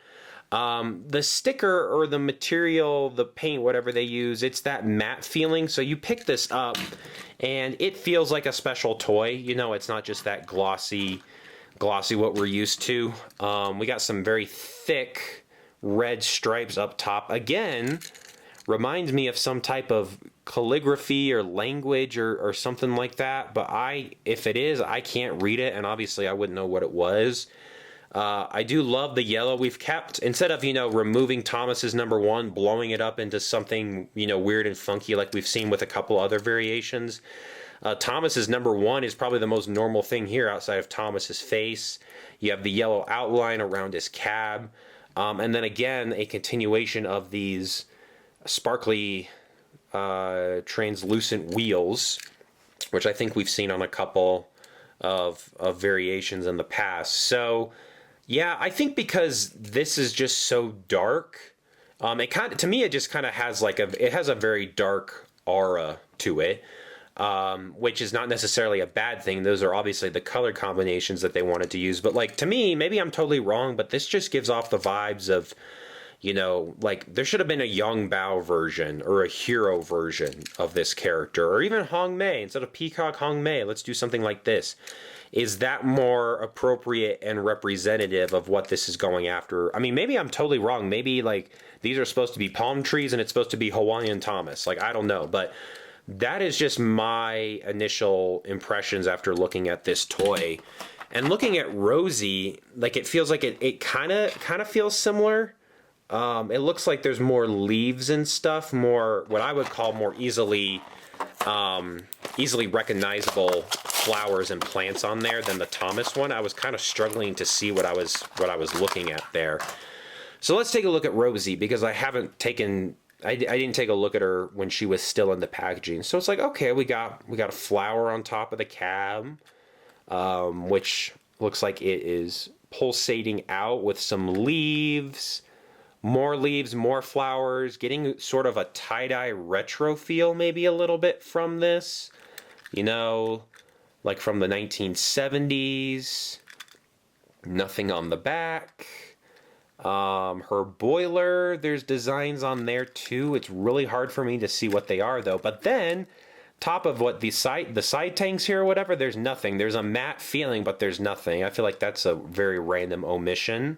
Speaker 1: The sticker or the material, the paint, whatever they use, it's that matte feeling. So you pick this up, and it feels like a special toy. It's not just that glossy what we're used to. We got some very thick red stripes up top. Again, reminds me of some type of calligraphy or language or something like that, but if it is, I can't read it, and obviously I wouldn't know what it was. I do love the yellow we've kept. Instead of, removing Thomas's number 1, blowing it up into something, weird and funky like we've seen with a couple other variations, Thomas's number 1 is probably the most normal thing here outside of Thomas's face. You have the yellow outline around his cab, and then again, a continuation of these sparkly translucent wheels, which I think we've seen on a couple of variations in the past. So yeah, I think because this is just so dark, to me it just kind of has it has a very dark aura to it, which is not necessarily a bad thing. Those are obviously the color combinations that they wanted to use, but to me, maybe I'm totally wrong, but this just gives off the vibes of there should have been a Young Bao version or a hero version of this character, or even Hong Mei. Instead of Peacock, Hong Mei, let's do something like this. Is that more appropriate and representative of what this is going after? I mean, maybe I'm totally wrong. Maybe these are supposed to be palm trees and it's supposed to be Hawaiian Thomas. I don't know, but that is just my initial impressions after looking at this toy. And looking at Rosie, it feels like it kind of feels similar. It looks like there's more leaves and stuff, more what I would call more easily recognizable flowers and plants on there than the Thomas one. I was kind of struggling to see what I was looking at there. So let's take a look at Rosie, because I didn't take a look at her when she was still in the packaging. So it's okay, we got a flower on top of the cab, which looks like it is pulsating out with some leaves. more leaves, more flowers, getting sort of a tie-dye retro feel maybe a little bit from this. You know, like from the 1970s. Nothing on the back. Her boiler, there's designs on there too. It's really hard for me to see what they are though. But then, top of what the side tanks here or whatever, there's nothing. There's a matte feeling, but there's nothing. I feel like that's a very random omission.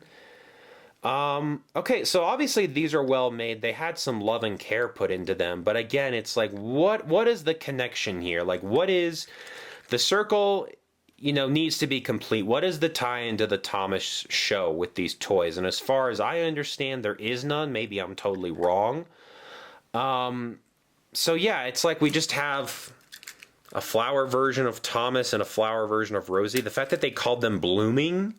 Speaker 1: Okay, so obviously these are well made. They had some love and care put into them, but again, it's like, what is the connection here? Like, what is the circle? You know, needs to be complete. What is the tie into the Thomas show with these toys? And as far as I understand, there is none. Maybe I'm totally wrong. So yeah, it's like we just have a flower version of Thomas and a flower version of Rosie. The fact that they called them Bloomin'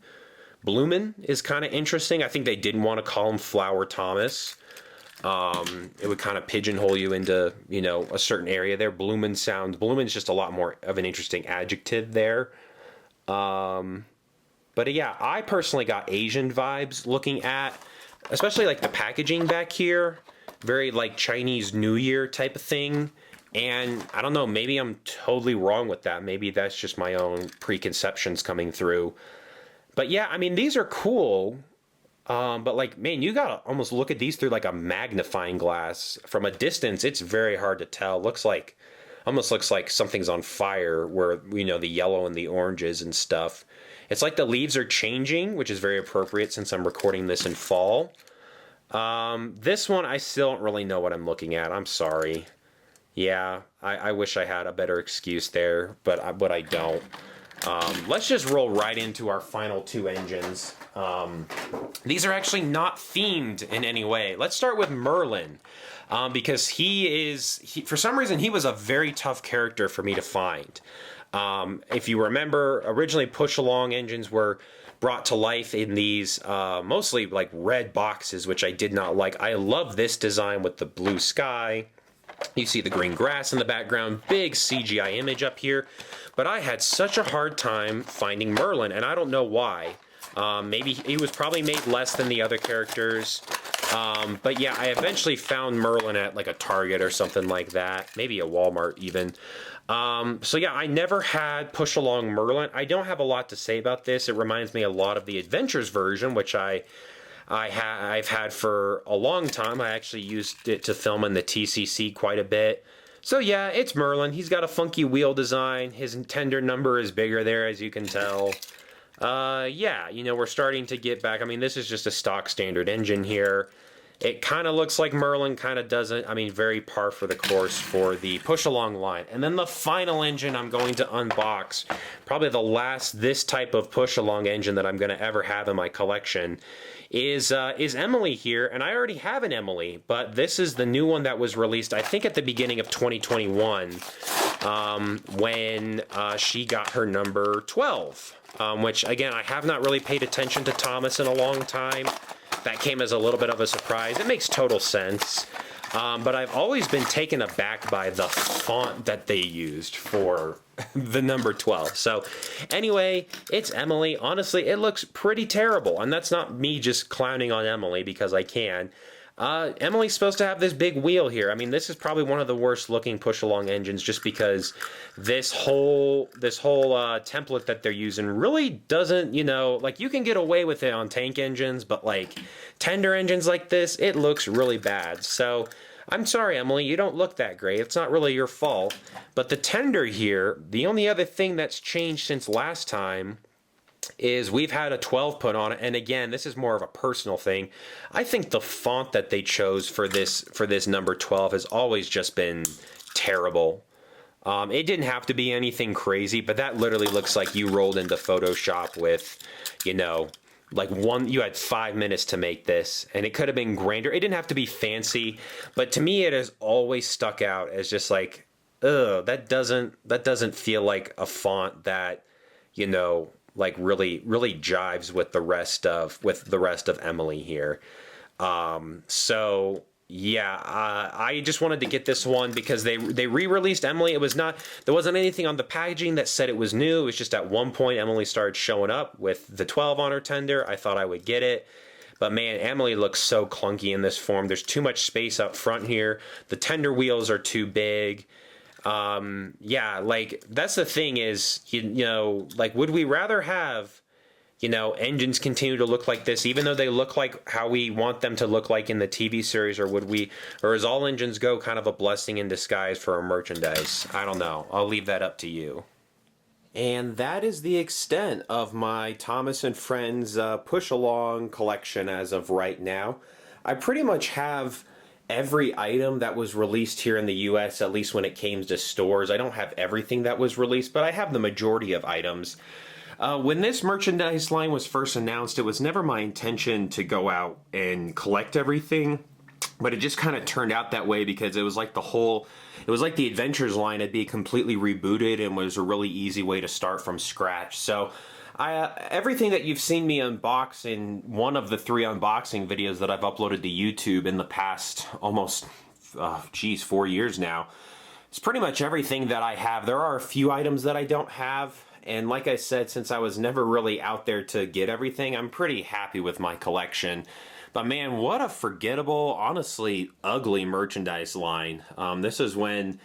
Speaker 1: is kind of interesting. I think they didn't want to call him Flower Thomas. It would kind of pigeonhole you into, you know, a certain area there. Bloomin's just a lot more of an interesting adjective there. But yeah, I personally got Asian vibes looking at, especially like the packaging back here, very like Chinese New Year type of thing. And I don't know, maybe I'm totally wrong with that. Maybe that's just my own preconceptions coming through. But yeah, I mean, these are cool. But like, man, you gotta almost look at these through like a magnifying glass. From a distance, it's very hard to tell. Almost looks like something's on fire where, you know, the yellow and the oranges and stuff. It's like the leaves are changing, which is very appropriate since I'm recording this in fall. This one, I still don't really know what I'm looking at. I'm sorry. Yeah, I wish I had a better excuse there, but I don't. Let's just roll right into our final two engines. These are actually not themed in any way. Let's start with Merlin. Because for some reason, he was a very tough character for me to find. If you remember, originally push-along engines were brought to life in these mostly like red boxes, which I did not like. I love this design with the blue sky. You see the green grass in the background, big CGI image up here. But I had such a hard time finding Merlin, and I don't know why. Maybe he was probably made less than the other characters. But yeah, I eventually found Merlin at like a Target or something like that. Maybe a Walmart even. So yeah, I never had push along Merlin. I don't have a lot to say about this. It reminds me a lot of the Adventures version, which I've had for a long time. I actually used it to film in the TCC quite a bit. So yeah, it's Merlin. He's got a funky wheel design. His tender number is bigger there, as you can tell. Yeah, you know, we're starting to get back. I mean, this is just a stock standard engine here. It kind of looks like Merlin, kind of doesn't. I mean, very par for the course for the push-along line. And then the final engine I'm going to unbox, probably the last this type of push-along engine that I'm going to ever have in my collection, is Emily here. And I already have an Emily, but this is the new one that was released, I think, at the beginning of 2021, when she got her number 12. Which, again, I have not really paid attention to Thomas in a long time. That came as a little bit of a surprise. It makes total sense. But I've always been taken aback by the font that they used for the number 12. So anyway, it's Emily. Honestly, it looks pretty terrible. And that's not me just clowning on Emily because I can. Emily's supposed to have this big wheel here. I mean, this is probably one of the worst looking push-along engines just because this whole template that they're using really doesn't, you know, like you can get away with it on tank engines, but like tender engines like this, it looks really bad. So I'm sorry, Emily, you don't look that great. It's not really your fault. But the tender here, the only other thing that's changed since last time is we've had a 12 put on it, and again, this is more of a personal thing. I think the font that they chose for this number 12 has always just been terrible. It didn't have to be anything crazy, but that literally looks like you rolled into Photoshop with, you know, like you had 5 minutes to make this, and it could have been grander. It didn't have to be fancy, but to me, it has always stuck out as just like, ugh, that doesn't feel like a font that, you know, like really jives with the rest of Emily here. So yeah, I just wanted to get this one because they re-released Emily. There wasn't anything on the packaging that said it was new. It was just at one point Emily started showing up with the 12 on her tender. I thought I would get it. But man, Emily looks so clunky in this form. There's too much space up front here. The tender wheels are too big. Yeah, like, that's the thing is, you know, like, would we rather have, you know, engines continue to look like this, even though they look like how we want them to look like in the TV series, or is All Engines Go kind of a blessing in disguise for our merchandise? I don't know. I'll leave that up to you. And that is the extent of my Thomas and Friends push-along collection as of right now. I pretty much have every item that was released here in the US, at least when it came to stores. I don't have everything that was released, but I have the majority of items. When this merchandise line was first announced, it was never my intention to go out and collect everything, but it just kind of turned out that way because it was like the Adventures line had been completely rebooted and was a really easy way to start from scratch. So everything that you've seen me unbox in one of the 3 unboxing videos that I've uploaded to YouTube in the past almost, 4 years now, it's pretty much everything that I have. There are a few items that I don't have. And like I said, since I was never really out there to get everything, I'm pretty happy with my collection. But man, what a forgettable, honestly, ugly merchandise line. This is when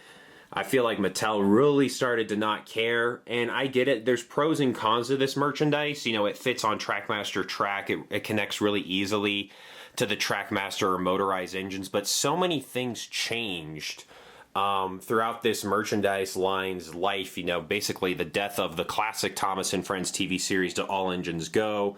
Speaker 1: I feel like Mattel really started to not care. And I get it. There's pros and cons to this merchandise. You know, it fits on Trackmaster track. It connects really easily to the Trackmaster or motorized engines. But so many things changed throughout this merchandise line's life. You know, basically the death of the classic Thomas and Friends TV series to All Engines Go.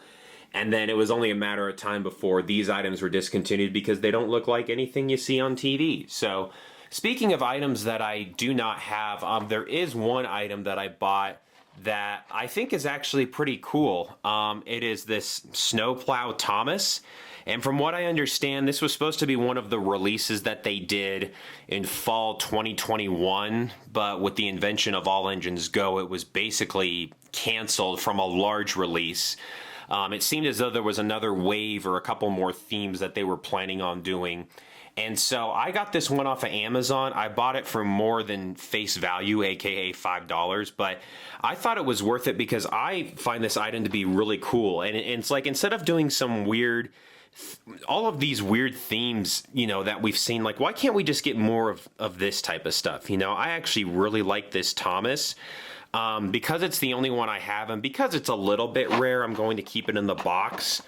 Speaker 1: And then it was only a matter of time before these items were discontinued because they don't look like anything you see on TV. So, speaking of items that I do not have, there is one item that I bought that I think is actually pretty cool. It is this snowplow Thomas. And from what I understand, this was supposed to be one of the releases that they did in fall 2021, but with the invention of All Engines Go, it was basically canceled from a large release. It seemed as though there was another wave or a couple more themes that they were planning on doing. And so I got this one off of Amazon. I bought it for more than face value, aka $5, but I thought it was worth it because I find this item to be really cool. And it's like, instead of doing some weird, all of these weird themes, you know, that we've seen, like, why can't we just get more of this type of stuff? You know, I actually really like this Thomas. Because it's the only one I have, and because it's a little bit rare, I'm going to keep it in the box.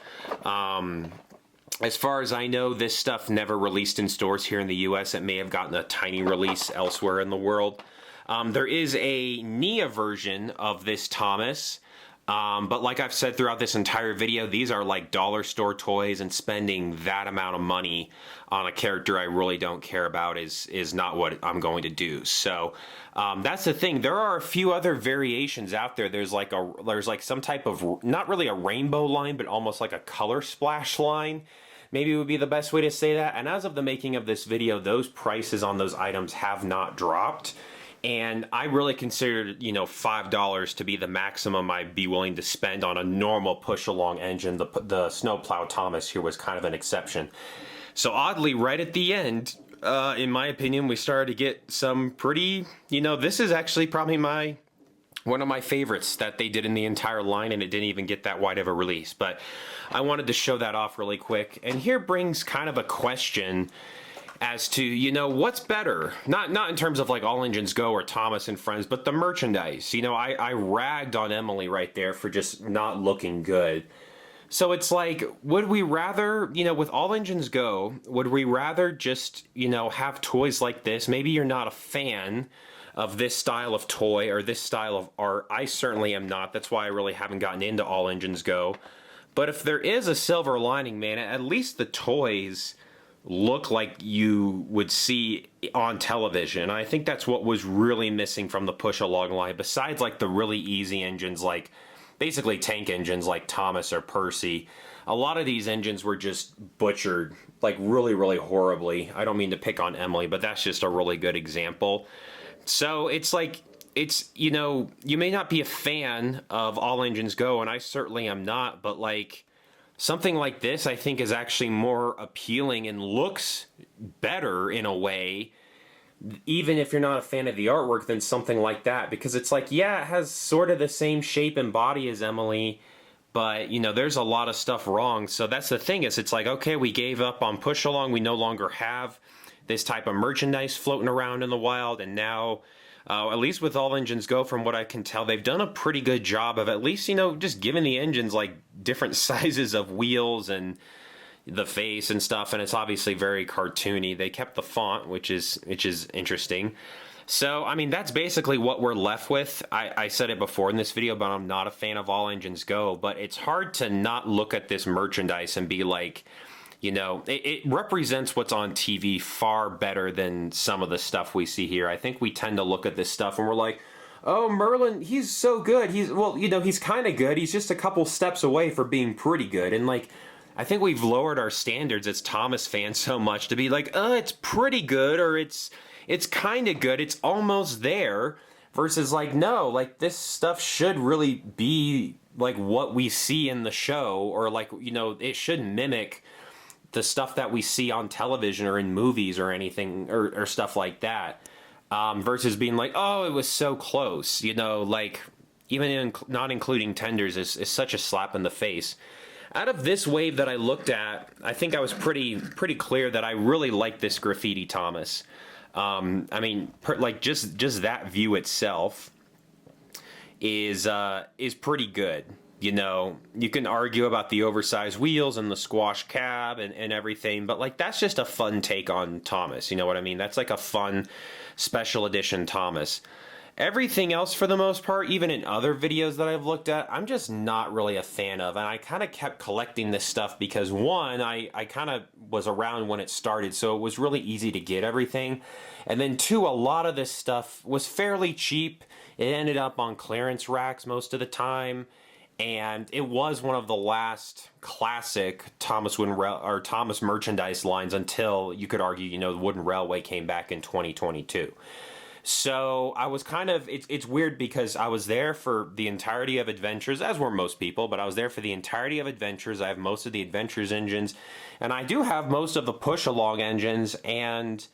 Speaker 1: As far as I know, this stuff never released in stores here in the US. It may have gotten a tiny release elsewhere in the world. There is a Nia version of this Thomas, but like I've said throughout this entire video, these are like dollar store toys, and spending that amount of money on a character I really don't care about is not what I'm going to do. So that's the thing. There are a few other variations out there. There's like some type of, not really a rainbow line, but almost like a color splash line, maybe would be the best way to say that. And as of the making of this video, those prices on those items have not dropped. And I really considered, you know, $5 to be the maximum I'd be willing to spend on a normal push-along engine. The Snowplow Thomas here was kind of an exception. So oddly, right at the end, in my opinion, we started to get some pretty, you know, this is actually probably one of my favorites that they did in the entire line, and it didn't even get that wide of a release. But I wanted to show that off really quick. And here brings kind of a question as to, you know, what's better? Not in terms of like All Engines Go or Thomas and Friends, but the merchandise. You know, I ragged on Emily right there for just not looking good. So it's like, would we rather, you know, with All Engines Go, would we rather just, you know, have toys like this? Maybe you're not a fan of this style of toy or this style of art. I certainly am not. That's why I really haven't gotten into All Engines Go. But if there is a silver lining, man, at least the toys look like you would see on television. I think that's what was really missing from the push-along line, besides like the really easy engines, like basically tank engines like Thomas or Percy. A lot of these engines were just butchered, like really, really horribly. I don't mean to pick on Emily, but that's just a really good example. So it's like, it's, you know, you may not be a fan of All Engines Go, and I certainly am not, but like, something like this, I think, is actually more appealing and looks better in a way, even if you're not a fan of the artwork, than something like that. Because it's like, yeah, it has sort of the same shape and body as Emily, But, you know, there's a lot of stuff wrong. So that's the thing is it's like, okay, we gave up on push along. We no longer have this type of merchandise floating around in the wild. And now, at least with All Engines Go, from what I can tell, they've done a pretty good job of at least, you know, just giving the engines like different sizes of wheels and the face and stuff. And it's obviously very cartoony. They kept the font, which is interesting. So, I mean, that's basically what we're left with. I said it before in this video, but I'm not a fan of All Engines Go. But it's hard to not look at this merchandise and be like, you know, it represents what's on TV far better than some of the stuff we see here. I think we tend to look at this stuff and we're like, oh, Merlin, he's so good. Well, you know, he's kind of good. He's just a couple steps away from being pretty good. And like, I think we've lowered our standards as Thomas fans so much to be like, oh, it's pretty good, or it's kind of good, it's almost there, versus like, no, like this stuff should really be like what we see in the show, or like, you know, it should mimic the stuff that we see on television or in movies or anything, or stuff like that, versus being like, oh, it was so close, you know, like even not including tenders is such a slap in the face. Out of this wave that I looked at, I think I was pretty clear that I really like this Graffiti Thomas. I mean, like just that view itself is pretty good. You know, you can argue about the oversized wheels and the squash cab and everything, but like that's just a fun take on Thomas. You know what I mean? That's like a fun special edition Thomas. Everything else, for the most part, even in other videos that I've looked at, I'm just not really a fan of. And I kind of kept collecting this stuff because, one, I kind of was around when it started, so it was really easy to get everything. And then, two, a lot of this stuff was fairly cheap. It ended up on clearance racks most of the time. And it was one of the last classic Thomas merchandise lines until, you could argue, you know, the Wooden Railway came back in 2022. So I was kind of, it's weird because I was there for the entirety of Adventures, as were most people, but I was there for the entirety of Adventures. I have most of the Adventures engines, and I do have most of the push-along engines, and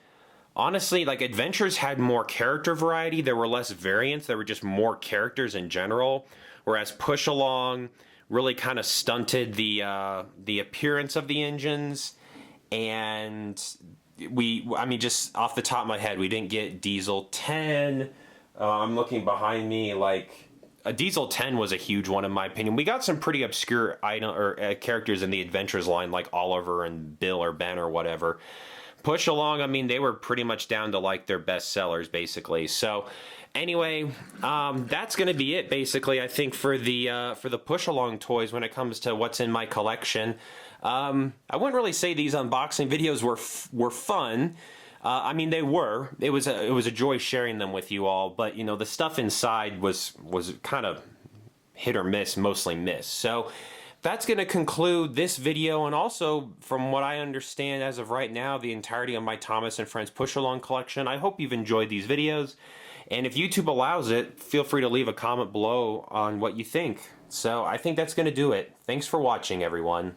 Speaker 1: honestly, like, Adventures had more character variety. There were less variants. There were just more characters in general, whereas push-along really kind of stunted the appearance of the engines, and I mean, just off the top of my head, we didn't get Diesel 10. I'm looking behind me, like, a Diesel 10 was a huge one in my opinion. We got some pretty obscure characters in the Adventures line, like Oliver and Bill or Ben or whatever. Push along, I mean, they were pretty much down to like their best sellers, basically. So anyway, that's going to be it, basically, I think, for the push along toys when it comes to what's in my collection. I wouldn't really say these unboxing videos were fun. I mean, they were. It was a joy sharing them with you all, but you know, the stuff inside was kind of hit or miss, mostly miss. So that's going to conclude this video, and also, from what I understand as of right now, the entirety of my Thomas and Friends push-along collection. I hope you've enjoyed these videos, and if YouTube allows it, feel free to leave a comment below on what you think. So I think that's going to do it. Thanks for watching, everyone.